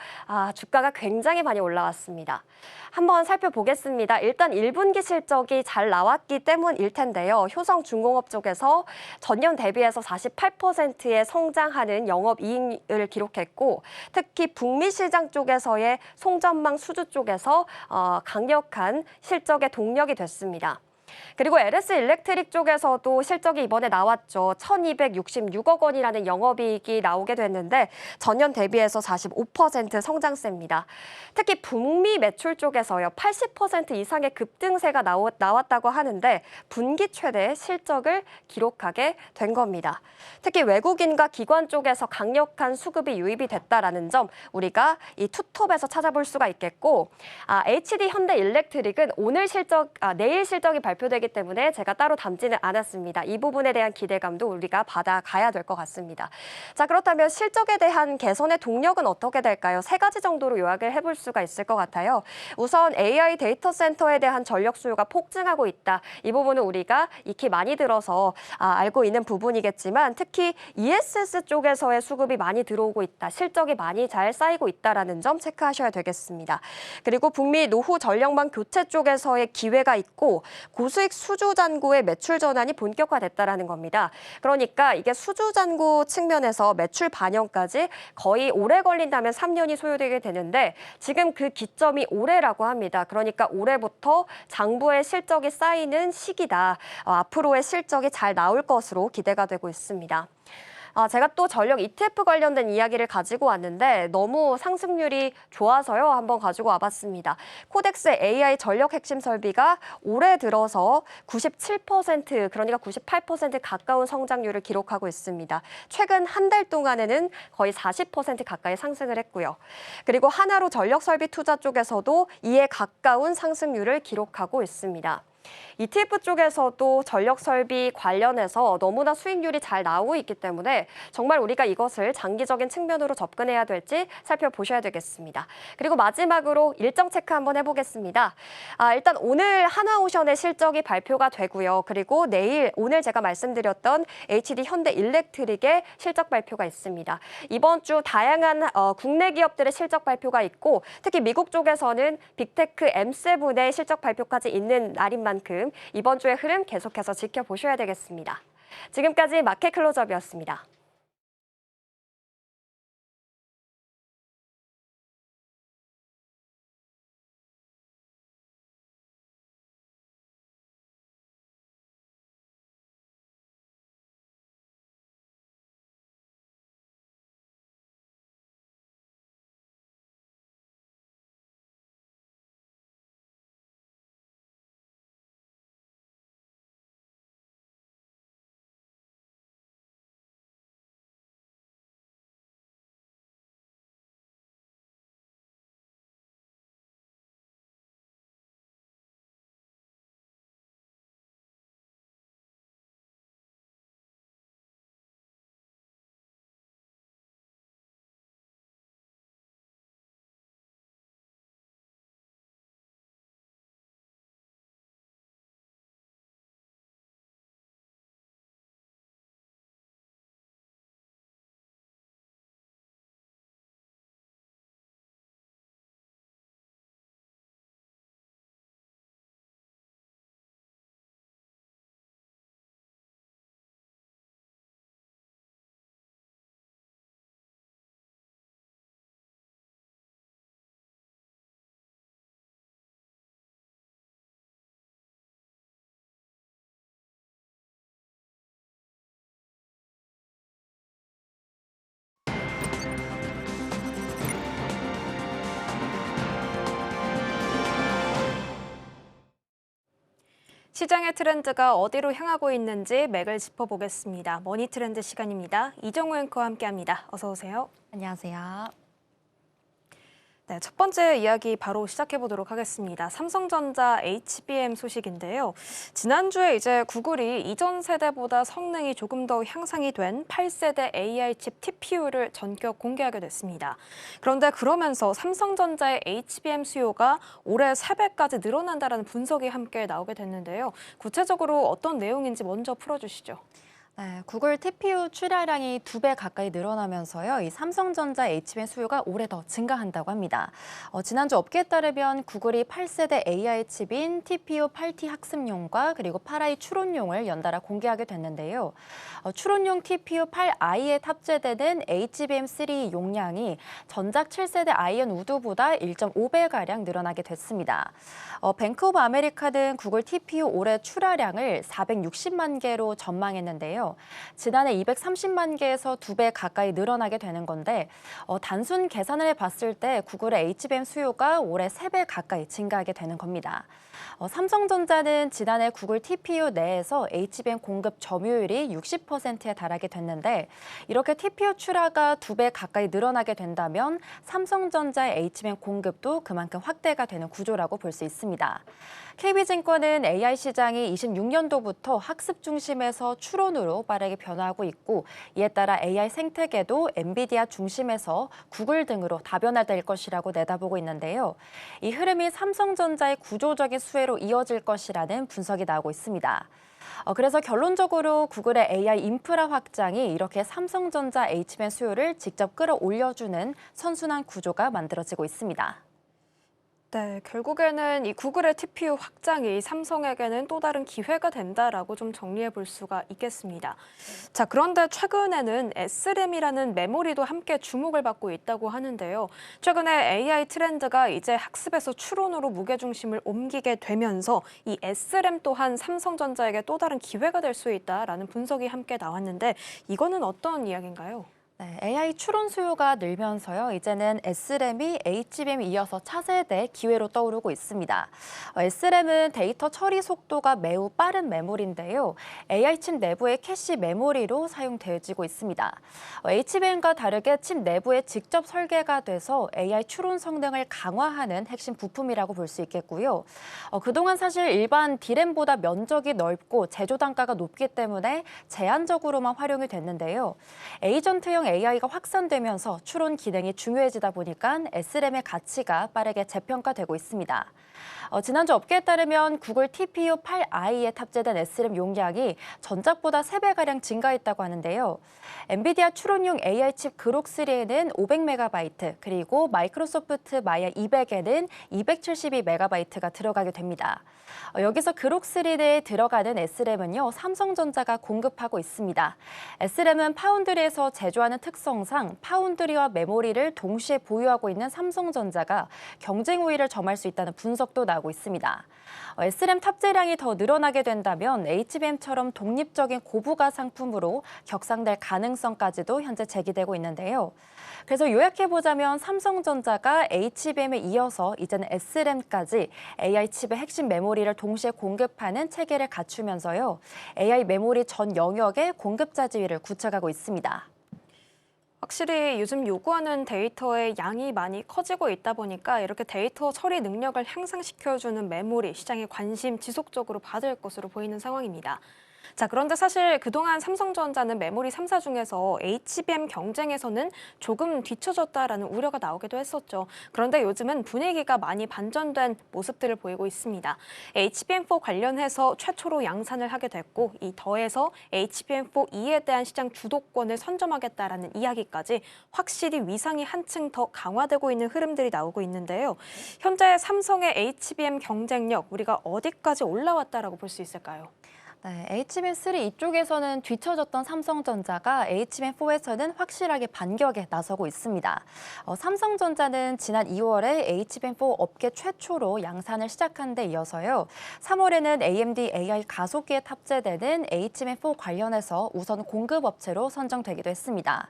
주가가 굉장히 많이 올라왔습니다. 한번 살펴보겠습니다. 일단 1분기 실적이 잘 나왔기 때문일 텐데요. 효성중공업 쪽에서 전년 대비해서 48%의 성장하는 영업이익을 기록했고, 특히 북미 시장 쪽에서의 송전망 수주 쪽에서 강력한 실적의 동력이 됐습니다. 그리고 LS일렉트릭 쪽에서도 실적이 이번에 나왔죠. 1,266억 원이라는 영업이익이 나오게 됐는데 전년 대비해서 45% 성장세입니다. 특히 북미 매출 쪽에서요. 80% 이상의 급등세가 나왔다고 하는데 분기 최대 실적을 기록하게 된 겁니다. 특히 외국인과 기관 쪽에서 강력한 수급이 유입이 됐다라는 점 우리가 이 투톱에서 찾아볼 수가 있겠고, HD 현대일렉트릭은 내일 실적이 발표 발표되기 때문에 제가 따로 담지는 않았습니다. 이 부분에 대한 기대감도 우리가 받아가야 될 것 같습니다. 자, 그렇다면 실적에 대한 개선의 동력은 어떻게 될까요? 세 가지 정도로 요약을 해볼 수가 있을 것 같아요. 우선 AI 데이터 센터에 대한 전력 수요가 폭증하고 있다. 이 부분은 우리가 익히 많이 들어서 알고 있는 부분이겠지만 특히 ESS 쪽에서의 수급이 많이 들어오고 있다. 실적이 많이 잘 쌓이고 있다라는 점 체크하셔야 되겠습니다. 그리고 북미 노후 전력망 교체 쪽에서의 기회가 있고 고수익 수주 잔고의 매출 전환이 본격화됐다라는 겁니다. 그러니까 이게 수주 잔고 측면에서 매출 반영까지 거의 오래 걸린다면 3년이 소요되게 되는데 지금 그 기점이 올해라고 합니다. 그러니까 올해부터 장부의 실적이 쌓이는 시기다. 앞으로의 실적이 잘 나올 것으로 기대가 되고 있습니다. 제가 또 전력 ETF 관련된 이야기를 가지고 왔는데 너무 상승률이 좋아서요. 한번 가지고 와봤습니다. 코덱스의 AI 전력 핵심 설비가 올해 들어서 97% 그러니까 98% 가까운 성장률을 기록하고 있습니다. 최근 한 달 동안에는 거의 40% 가까이 상승을 했고요. 그리고 하나로 전력 설비 투자 쪽에서도 이에 가까운 상승률을 기록하고 있습니다. ETF 쪽에서도 전력 설비 관련해서 너무나 수익률이 잘 나오고 있기 때문에 정말 우리가 이것을 장기적인 측면으로 접근해야 될지 살펴보셔야 되겠습니다. 그리고 마지막으로 일정 체크 한번 해보겠습니다. 일단 오늘 하나오션의 실적이 발표가 되고요. 그리고 오늘 제가 말씀드렸던 HD 현대일렉트릭의 실적 발표가 있습니다. 이번 주 다양한 국내 기업들의 실적 발표가 있고 특히 미국 쪽에서는 빅테크 M7의 실적 발표까지 있는 날인 만큼 이번 주의 흐름 계속해서 지켜보셔야 되겠습니다. 지금까지 마켓 클로즈업이었습니다. 시장의 트렌드가 어디로 향하고 있는지 맥을 짚어보겠습니다. 머니 트렌드 시간입니다. 이정우 앵커와 함께합니다. 어서 오세요. 안녕하세요. 네, 첫 번째 이야기 바로 시작해보도록 하겠습니다. 삼성전자 HBM 소식인데요. 지난주에 이제 구글이 이전 세대보다 성능이 조금 더 향상이 된 8세대 AI 칩 TPU를 전격 공개하게 됐습니다. 그런데 그러면서 삼성전자의 HBM 수요가 올해 3배까지 늘어난다는 분석이 함께 나오게 됐는데요. 구체적으로 어떤 내용인지 먼저 풀어주시죠. 네, 구글 TPU 출하량이 2배 가까이 늘어나면서요. 이 삼성전자 HBM 수요가 올해 더 증가한다고 합니다. 지난주 업계에 따르면 구글이 8세대 AI 칩인 TPU 8T 학습용과 그리고 8i 추론용을 연달아 공개하게 됐는데요. 추론용 TPU 8i에 탑재되는 HBM3 용량이 전작 7세대 아이언 우드보다 1.5배가량 늘어나게 됐습니다. 뱅크 오브 아메리카 등 구글 TPU 올해 출하량을 460만 개로 전망했는데요. 있는데요. 지난해 230만 개에서 2배 가까이 늘어나게 되는 건데 단순 계산을 해봤을 때 구글의 HBM 수요가 올해 3배 가까이 증가하게 되는 겁니다. 삼성전자는 지난해 구글 TPU 내에서 HBM 공급 점유율이 60%에 달하게 됐는데 이렇게 TPU 출하가 2배 가까이 늘어나게 된다면 삼성전자의 HBM 공급도 그만큼 확대가 되는 구조라고 볼 수 있습니다. KB증권은 AI 시장이 26년도부터 학습 중심에서 추론으로 빠르게 변화하고 있고 이에 따라 AI 생태계도 엔비디아 중심에서 구글 등으로 다변화될 것이라고 내다보고 있는데요. 이 흐름이 삼성전자의 구조적인 수혜로 이어질 것이라는 분석이 나오고 있습니다. 그래서 결론적으로 구글의 AI 인프라 확장이 이렇게 삼성전자 HBM 수요를 직접 끌어올려주는 선순환 구조가 만들어지고 있습니다. 네, 결국에는 이 구글의 TPU 확장이 삼성에게는 또 다른 기회가 된다라고 좀 정리해 볼 수가 있겠습니다. 자, 그런데 최근에는 SRAM이라는 메모리도 함께 주목을 받고 있다고 하는데요. 최근에 AI 트렌드가 이제 학습에서 추론으로 무게중심을 옮기게 되면서 이 SRAM 또한 삼성전자에게 또 다른 기회가 될 수 있다라는 분석이 함께 나왔는데 이거는 어떤 이야기인가요? 네, AI 추론 수요가 늘면서요. 이제는 SRAM이 HBM에 이어서 차세대 기회로 떠오르고 있습니다. SRAM은 데이터 처리 속도가 매우 빠른 메모리인데요. AI 칩 내부의 캐시 메모리로 사용되어지고 있습니다. HBM과 다르게 칩 내부에 직접 설계가 돼서 AI 추론 성능을 강화하는 핵심 부품이라고 볼 수 있겠고요. 그동안 사실 일반 D램보다 면적이 넓고 제조 단가가 높기 때문에 제한적으로만 활용이 됐는데요. 에이전트형 AI가 확산되면서 추론 기능이 중요해지다 보니까 SRAM의 가치가 빠르게 재평가되고 있습니다. 지난주 업계에 따르면 구글 TPU-8i에 탑재된 SRAM 용량이 전작보다 3배가량 증가했다고 하는데요. 엔비디아 추론용 AI 칩 그록3에는 500MB, 그리고 마이크로소프트 마이아 200에는 272MB가 들어가게 됩니다. 여기서 그록3 내에 들어가는 SRAM은요, 삼성전자가 공급하고 있습니다. SRAM은 파운드리에서 제조하는 특성상 파운드리와 메모리를 동시에 보유하고 있는 삼성전자가 경쟁 우위를 점할 수 있다는 분석도 나오고 있습니다. SRAM 탑재량이 더 늘어나게 된다면 HBM처럼 독립적인 고부가 상품으로 격상될 가능성까지도 현재 제기되고 있는데요. 그래서 요약해보자면 삼성전자가 HBM에 이어서 이제는 SRAM까지 AI 칩의 핵심 메모리를 동시에 공급하는 체계를 갖추면서요. AI 메모리 전 영역의 공급자 지위를 굳혀가고 있습니다. 확실히 요즘 요구하는 데이터의 양이 많이 커지고 있다 보니까 이렇게 데이터 처리 능력을 향상시켜주는 메모리 시장에 관심 지속적으로 받을 것으로 보이는 상황입니다. 자, 그런데 사실 그동안 삼성전자는 메모리 3사 중에서 HBM 경쟁에서는 조금 뒤처졌다라는 우려가 나오기도 했었죠. 그런데 요즘은 분위기가 많이 반전된 모습들을 보이고 있습니다. HBM4 관련해서 최초로 양산을 하게 됐고 이 더해서 HBM4E에 대한 시장 주도권을 선점하겠다라는 이야기까지 확실히 위상이 한층 더 강화되고 있는 흐름들이 나오고 있는데요. 현재 삼성의 HBM 경쟁력 우리가 어디까지 올라왔다라고 볼 수 있을까요? 네, HBM3 이쪽에서는 뒤처졌던 삼성전자가 HBM4에서는 확실하게 반격에 나서고 있습니다. 삼성전자는 지난 2월에 HBM4 업계 최초로 양산을 시작한 데 이어서요. 3월에는 AMD AI 가속기에 탑재되는 HBM4 관련해서 우선 공급업체로 선정되기도 했습니다.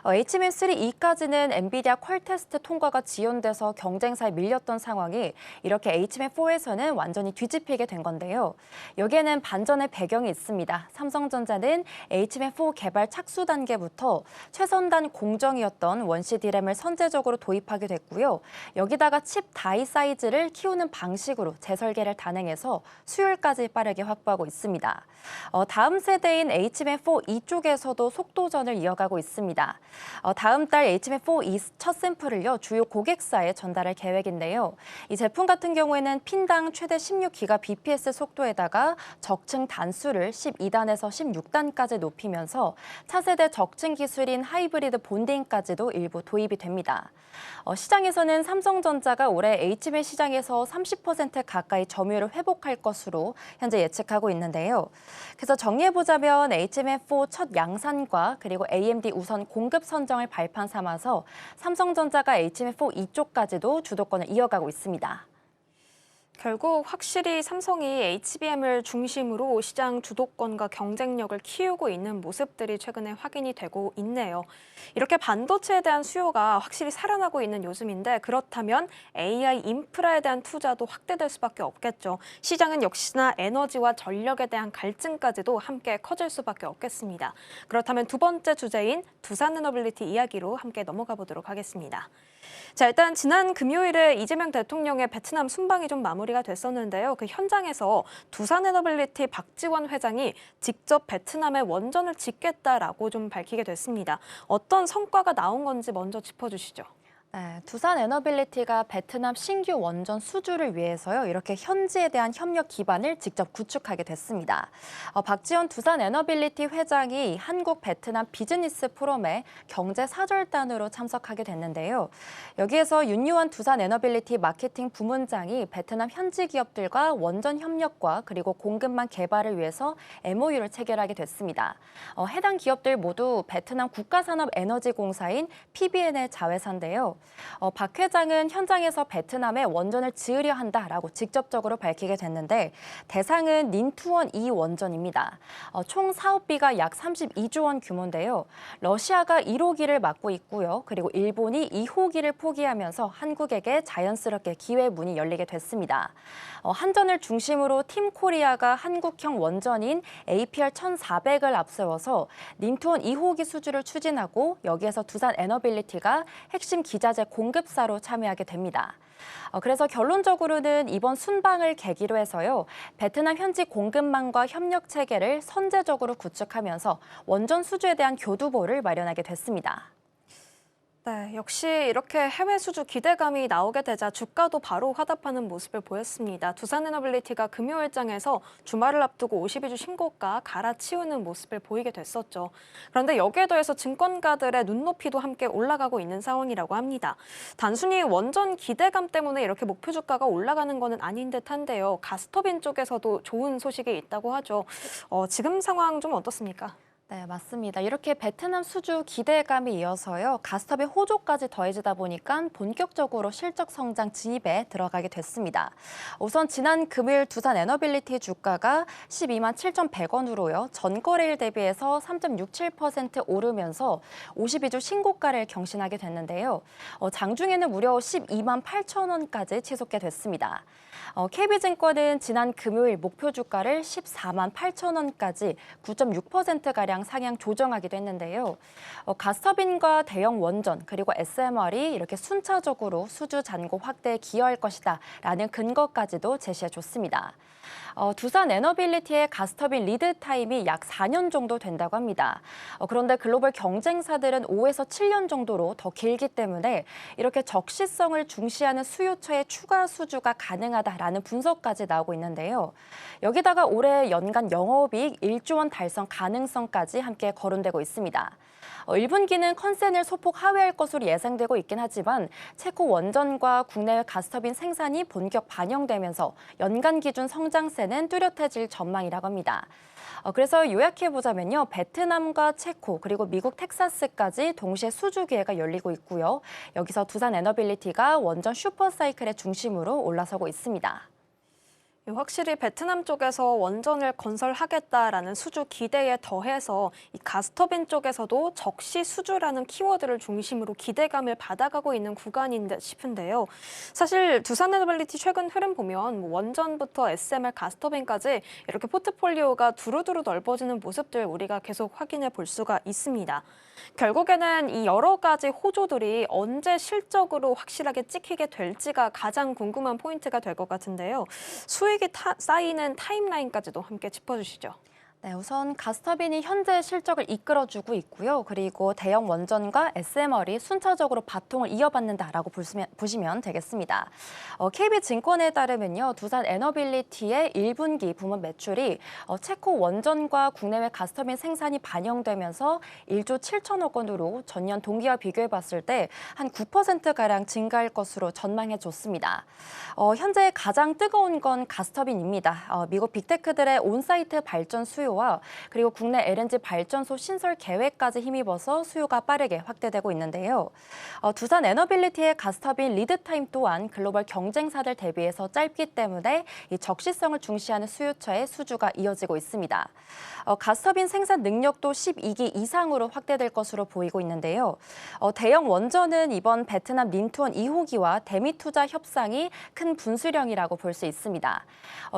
HBM3E까지는 엔비디아 퀄 테스트 통과가 지연돼서 경쟁사에 밀렸던 상황이 이렇게 HBM4에서는 완전히 뒤집히게 된 건데요. 여기에는 반전의 배경이 있습니다. 삼성전자는 HBM4 개발 착수 단계부터 최선단 공정이었던 원시 D램을 선제적으로 도입하게 됐고요. 여기다가 칩 다이 사이즈를 키우는 방식으로 재설계를 단행해서 수율까지 빠르게 확보하고 있습니다. 다음 세대인 HBM4E 쪽에서도 속도전을 이어가고 있습니다. 다음 달 HBM4E 첫 샘플을요, 주요 고객사에 전달할 계획인데요. 이 제품 같은 경우에는 핀당 최대 16GBps 속도에다가 적층 단수를 12단에서 16단까지 높이면서 차세대 적층 기술인 하이브리드 본딩까지도 일부 도입이 됩니다. 시장에서는 삼성전자가 올해 HBM 시장에서 30% 가까이 점유율을 회복할 것으로 현재 예측하고 있는데요. 그래서 정리해보자면 HBM4 첫 양산과 그리고 AMD 우선 공급 선정을 발판 삼아서 삼성전자가 HBM4 이쪽까지도 주도권을 이어가고 있습니다. 결국 확실히 삼성이 HBM을 중심으로 시장 주도권과 경쟁력을 키우고 있는 모습들이 최근에 확인이 되고 있네요. 이렇게 반도체에 대한 수요가 확실히 살아나고 있는 요즘인데 그렇다면 AI 인프라에 대한 투자도 확대될 수밖에 없겠죠. 시장은 역시나 에너지와 전력에 대한 갈증까지도 함께 커질 수밖에 없겠습니다. 그렇다면 두 번째 주제인 두산에너빌리티 이야기로 함께 넘어가 보도록 하겠습니다. 자, 일단 지난 금요일에 이재명 대통령의 베트남 순방이 좀 마무리가 됐었는데요. 그 현장에서 두산에너빌리티 박지원 회장이 직접 베트남에 원전을 짓겠다라고 좀 밝히게 됐습니다. 어떤 성과가 나온 건지 먼저 짚어주시죠. 네, 두산에너빌리티가 베트남 신규 원전 수주를 위해서요, 이렇게 현지에 대한 협력 기반을 직접 구축하게 됐습니다. 박지원 두산에너빌리티 회장이 한국 베트남 비즈니스 포럼에 경제사절단으로 참석하게 됐는데요. 여기에서 윤유원 두산에너빌리티 마케팅 부문장이 베트남 현지 기업들과 원전 협력과 그리고 공급망 개발을 위해서 MOU를 체결하게 됐습니다. 해당 기업들 모두 베트남 국가산업에너지공사인 PBN의 자회사인데요. 박 회장은 현장에서 베트남에 원전을 지으려 한다라고 직접적으로 밝히게 됐는데 대상은 닌투원 2 원전입니다. 총 사업비가 약 32조 원 규모인데요. 러시아가 1호기를 맡고 있고요. 그리고 일본이 2호기를 포기하면서 한국에게 자연스럽게 기회 문이 열리게 됐습니다. 한전을 중심으로 팀코리아가 한국형 원전인 APR-1400을 앞세워서 닌투원 2호기 수주를 추진하고 여기에서 두산에너빌리티가 핵심 기자재 공급사로 참여하게 됩니다. 그래서 결론적으로는 이번 순방을 계기로 해서요, 베트남 현지 공급망과 협력 체계를 선제적으로 구축하면서 원전 수주에 대한 교두보를 마련하게 됐습니다. 네, 역시 이렇게 해외 수주 기대감이 나오게 되자 주가도 바로 화답하는 모습을 보였습니다. 두산에너빌리티가 금요일장에서 주말을 앞두고 52주 신고가 갈아치우는 모습을 보이게 됐었죠. 그런데 여기에 더해서 증권가들의 눈높이도 함께 올라가고 있는 상황이라고 합니다. 단순히 원전 기대감 때문에 이렇게 목표 주가가 올라가는 것은 아닌 듯한데요. 가스터빈 쪽에서도 좋은 소식이 있다고 하죠. 지금 상황 좀 어떻습니까? 네, 맞습니다. 이렇게 베트남 수주 기대감이 이어서요, 가스터빈 호조까지 더해지다 보니까 본격적으로 실적 성장 진입에 들어가게 됐습니다. 우선 지난 금요일 두산에너빌리티 주가가 12만 7,100원으로요, 전거래일 대비해서 3.67% 오르면서 52주 신고가를 경신하게 됐는데요. 장중에는 무려 12만 8천 원까지 치솟게 됐습니다. KB증권은 지난 금요일 목표 주가를 14만 8천 원까지 9.6%가량 상향 조정하기도 했는데요. 가스터빈과 대형 원전 그리고 SMR이 이렇게 순차적으로 수주 잔고 확대에 기여할 것이다라는 근거까지도 제시해줬습니다. 두산에너빌리티의 가스터빈 리드 타임이 약 4년 정도 된다고 합니다. 그런데 글로벌 경쟁사들은 5에서 7년 정도로 더 길기 때문에 이렇게 적시성을 중시하는 수요처의 추가 수주가 가능하다라는 분석까지 나오고 있는데요. 여기다가 올해 연간 영업이익 1조 원 달성 가능성까지 함께 거론되고 있습니다. 1분기는 컨센을 소폭 하회할 것으로 예상되고 있긴 하지만 체코 원전과 국내외 가스터빈 생산이 본격 반영되면서 연간 기준 성장세는 뚜렷해질 전망이라고 합니다. 그래서 요약해보자면요, 베트남과 체코 그리고 미국 텍사스까지 동시에 수주 기회가 열리고 있고요. 여기서 두산에너빌리티가 원전 슈퍼사이클의 중심으로 올라서고 있습니다. 확실히 베트남 쪽에서 원전을 건설하겠다라는 수주 기대에 더해서 이 가스터빈 쪽에서도 적시 수주라는 키워드를 중심으로 기대감을 받아가고 있는 구간인 듯 싶은데요. 사실 두산에너빌리티 최근 흐름 보면 원전부터 SMR 가스터빈까지 이렇게 포트폴리오가 두루두루 넓어지는 모습들 우리가 계속 확인해 볼 수가 있습니다. 결국에는 이 여러 가지 호조들이 언제 실적으로 확실하게 찍히게 될지가 가장 궁금한 포인트가 될 것 같은데요. 수익이 쌓이는 타임라인까지도 함께 짚어주시죠. 네, 우선 가스터빈이 현재 실적을 이끌어주고 있고요. 그리고 대형 원전과 SMR이 순차적으로 바통을 이어받는다라고 보시면 되겠습니다. KB증권에 따르면요, 두산에너빌리티의 1분기 부문 매출이 체코 원전과 국내외 가스터빈 생산이 반영되면서 1조 7천억 원으로 전년 동기와 비교해 봤을 때 한 9%가량 증가할 것으로 전망해 줬습니다. 현재 가장 뜨거운 건 가스터빈입니다. 미국 빅테크들의 온사이트 발전 수요 수요와 그리고 국내 LNG 발전소 신설 계획까지 힘입어서 수요가 빠르게 확대되고 있는데요. 두산 에너빌리티의 가스터빈 리드타임 또한 글로벌 경쟁사들 대비해서 짧기 때문에 이 적시성을 중시하는 수요처의 수주가 이어지고 있습니다. 가스터빈 생산 능력도 12기 이상으로 확대될 것으로 보이고 있는데요. 대형 원전은 이번 베트남 린투원 2호기와 대미투자 협상이 큰 분수령이라고 볼 수 있습니다.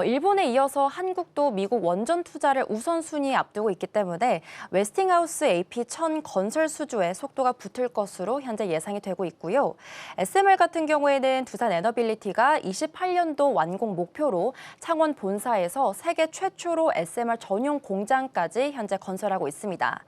일본에 이어서 한국도 미국 원전 투자를 우선순위에 앞두고 있기 때문에 웨스팅하우스 AP1000 건설 수주에 속도가 붙을 것으로 현재 예상이 되고 있고요. SMR 같은 경우에는 두산 에너빌리티가 28년도 완공 목표로 창원 본사에서 세계 최초로 SMR 전용 공장까지 현재 건설하고 있습니다.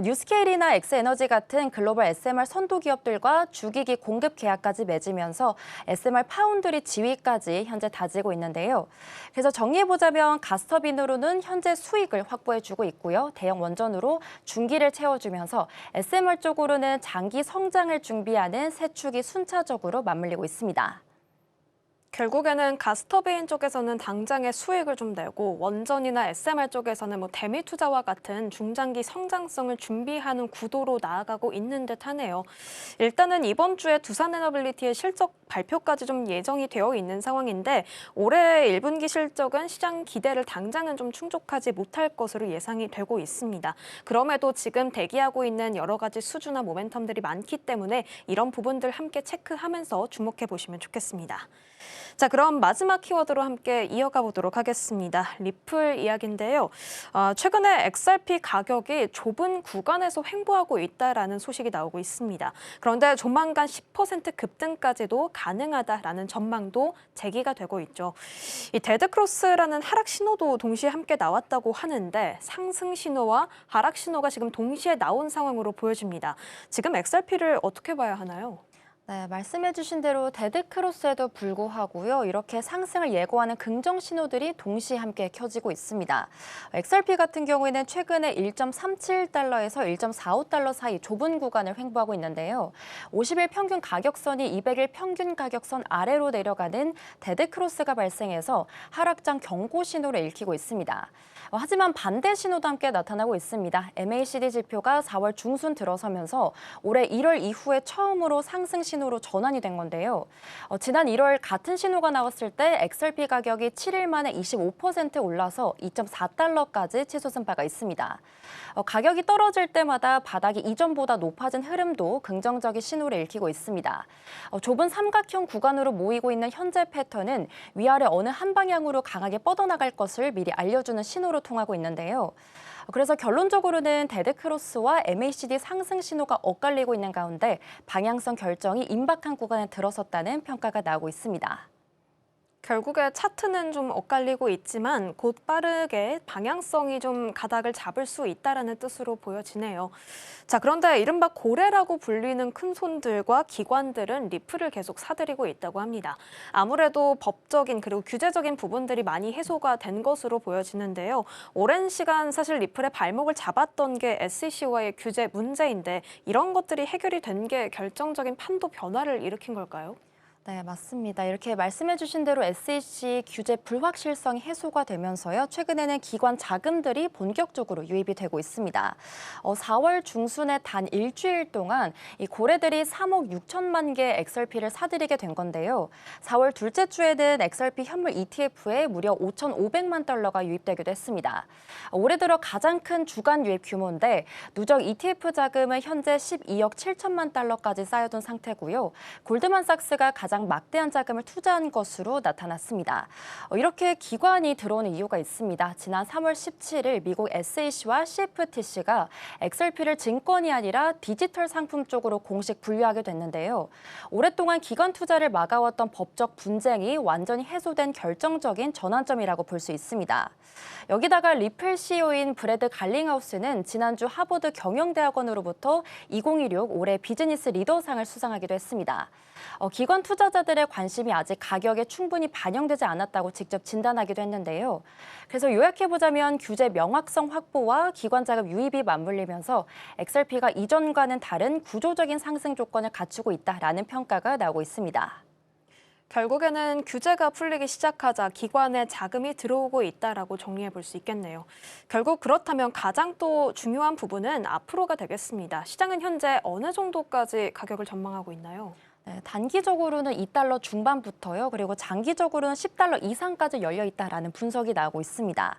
뉴스케일이나 엑스에너지 같은 글로벌 SMR 선도 기업들과 주기기 공급 계약까지 맺으면서 SMR 파운드리 지위까지 현재 다지고 있는데요. 그래서 정리해보자면 가스터빈으로는 현재 수익을 확보해주고 있고요. 대형 원전으로 중기를 채워주면서 SMR 쪽으로는 장기 성장을 준비하는 세 축이 순차적으로 맞물리고 있습니다. 결국에는 가스터빈 쪽에서는 당장의 수익을 좀 내고 원전이나 SMR 쪽에서는 대미 투자와 같은 중장기 성장성을 준비하는 구도로 나아가고 있는 듯하네요. 일단은 이번 주에 두산에너빌리티의 실적 발표까지 좀 예정이 되어 있는 상황인데 올해 1분기 실적은 시장 기대를 당장은 좀 충족하지 못할 것으로 예상이 되고 있습니다. 그럼에도 지금 대기하고 있는 여러 가지 수주나 모멘텀들이 많기 때문에 이런 부분들 함께 체크하면서 주목해 보시면 좋겠습니다. 자, 그럼 마지막 키워드로 함께 이어가 보도록 하겠습니다. 리플 이야기인데요. 최근에 XRP 가격이 좁은 구간에서 횡보하고 있다라는 소식이 나오고 있습니다. 그런데 조만간 10% 급등까지도 가능하다라는 전망도 제기가 되고 있죠. 이 데드크로스라는 하락 신호도 동시에 함께 나왔다고 하는데 상승 신호와 하락 신호가 지금 동시에 나온 상황으로 보여집니다. 지금 XRP를 어떻게 봐야 하나요? 네, 말씀해주신 대로 데드크로스에도 불구하고요. 이렇게 상승을 예고하는 긍정 신호들이 동시에 함께 켜지고 있습니다. XRP 같은 경우에는 최근에 1.37달러에서 1.45달러 사이 좁은 구간을 횡보하고 있는데요. 50일 평균 가격선이 200일 평균 가격선 아래로 내려가는 데드크로스가 발생해서 하락장 경고 신호를 읽히고 있습니다. 하지만 반대 신호도 함께 나타나고 있습니다. MACD 지표가 4월 중순 들어서면서 올해 1월 이후에 처음으로 상승 신호로 전환이 된 건데요. 지난 1월 같은 신호가 나왔을 때 XRP 가격이 7일 만에 25% 올라서 2.4달러까지 치솟은 바가 있습니다. 가격이 떨어질 때마다 바닥이 이전보다 높아진 흐름도 긍정적인 신호를 읽히고 있습니다. 좁은 삼각형 구간으로 모이고 있는 현재 패턴은 위아래 어느 한 방향으로 강하게 뻗어나갈 것을 미리 알려주는 신호로 통하고 있는데요. 그래서 결론적으로는 데드크로스와 MACD 상승 신호가 엇갈리고 있는 가운데 방향성 결정이 임박한 구간에 들어섰다는 평가가 나오고 있습니다. 결국에 차트는 좀 엇갈리고 있지만 곧 빠르게 방향성이 좀 가닥을 잡을 수 있다라는 뜻으로 보여지네요. 자, 그런데 이른바 고래라고 불리는 큰 손들과 기관들은 리플을 계속 사들이고 있다고 합니다. 아무래도 법적인 그리고 규제적인 부분들이 많이 해소가 된 것으로 보여지는데요. 오랜 시간 사실 리플의 발목을 잡았던 게 SEC와의 규제 문제인데 이런 것들이 해결이 된 게 결정적인 판도 변화를 일으킨 걸까요? 네, 맞습니다. 이렇게 말씀해주신 대로 SEC 규제 불확실성이 해소가 되면서요. 최근에는 기관 자금들이 본격적으로 유입이 되고 있습니다. 4월 중순에 단 일주일 동안 이 고래들이 3억 6천만 개 XRP를 사들이게 된 건데요. 4월 둘째 주에는 XRP 현물 ETF에 무려 5,500만 달러가 유입되기도 했습니다. 올해 들어 가장 큰 주간 유입 규모인데 누적 ETF 자금은 현재 12억 7천만 달러까지 쌓여둔 상태고요. 골드만삭스가 가장 막대한 자금을 투자한 것으로 나타났습니다. 이렇게 기관이 들어오는 이유가 있습니다. 지난 3월 17일 미국 SEC와 CFTC가 XRP를 증권이 아니라 디지털 상품 쪽으로 공식 분류하게 됐는데요. 오랫동안 기관 투자를 막아왔던 법적 분쟁이 완전히 해소된 결정적인 전환점이라고 볼 수 있습니다. 여기다가 리플 CEO인 브래드 갈링하우스는 지난주 하버드 경영대학원으로부터 2016 올해 비즈니스 리더상을 수상하기도 했습니다. 기관 투자자들의 관심이 아직 가격에 충분히 반영되지 않았다고 직접 진단하기도 했는데요. 그래서 요약해보자면 규제 명확성 확보와 기관 자금 유입이 맞물리면서 XRP가 이전과는 다른 구조적인 상승 조건을 갖추고 있다라는 평가가 나오고 있습니다. 결국에는 규제가 풀리기 시작하자 기관에 자금이 들어오고 있다라고 정리해 볼 수 있겠네요. 결국 그렇다면 가장 또 중요한 부분은 앞으로가 되겠습니다. 시장은 현재 어느 정도까지 가격을 전망하고 있나요? 네, 단기적으로는 2달러 중반부터요. 그리고 장기적으로는 10달러 이상까지 열려 있다라는 분석이 나오고 있습니다.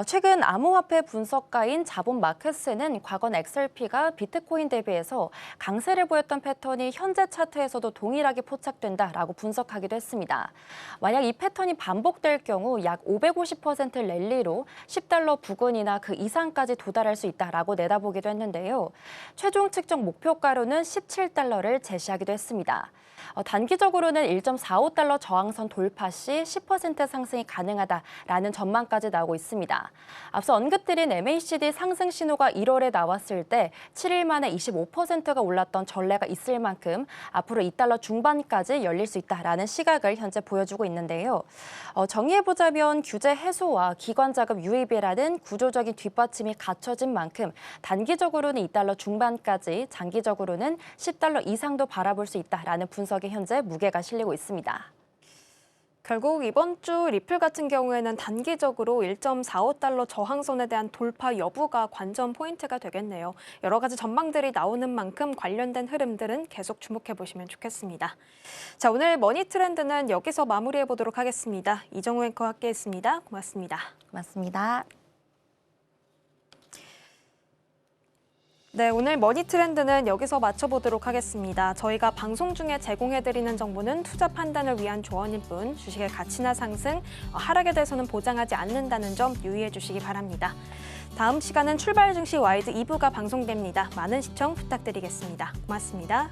최근 암호화폐 분석가인 자본마켓스는 과거 XRP가 비트코인 대비해서 강세를 보였던 패턴이 현재 차트에서도 동일하게 포착된다라고 분석하기도 했습니다. 만약 이 패턴이 반복될 경우 약 550% 랠리로 10달러 부근이나 그 이상까지 도달할 수 있다라고 내다보기도 했는데요. 최종 측정 목표가로는 17달러를 제시하기도 했습니다. 단기적으로는 1.45달러 저항선 돌파 시 10% 상승이 가능하다라는 전망까지 나오고 있습니다. 앞서 언급드린 MACD 상승 신호가 1월에 나왔을 때 7일 만에 25%가 올랐던 전례가 있을 만큼 앞으로 2달러 중반까지 열릴 수 있다라는 시각을 현재 보여주고 있는데요. 정리해보자면 규제 해소와 기관 자금 유입이라는 구조적인 뒷받침이 갖춰진 만큼 단기적으로는 2달러 중반까지, 장기적으로는 10달러 이상도 바라볼 수 있다라는 분석이 현재 무게가 실리고 있습니다. 결국 이번 주 리플 같은 경우에는 단기적으로 1.45달러 저항선에 대한 돌파 여부가 관전 포인트가 되겠네요. 여러 가지 전망들이 나오는 만큼 관련된 흐름들은 계속 주목해 보시면 좋겠습니다. 자, 오늘 머니 트렌드는 여기서 마무리해 보도록 하겠습니다. 이정우 앵커와 함께했습니다. 고맙습니다. 고맙습니다. 네, 오늘 머니 트렌드는 여기서 마쳐보도록 하겠습니다. 저희가 방송 중에 제공해드리는 정보는 투자 판단을 위한 조언일 뿐 주식의 가치나 상승, 하락에 대해서는 보장하지 않는다는 점 유의해 주시기 바랍니다. 다음 시간은 출발 증시 와이드 2부가 방송됩니다. 많은 시청 부탁드리겠습니다. 고맙습니다.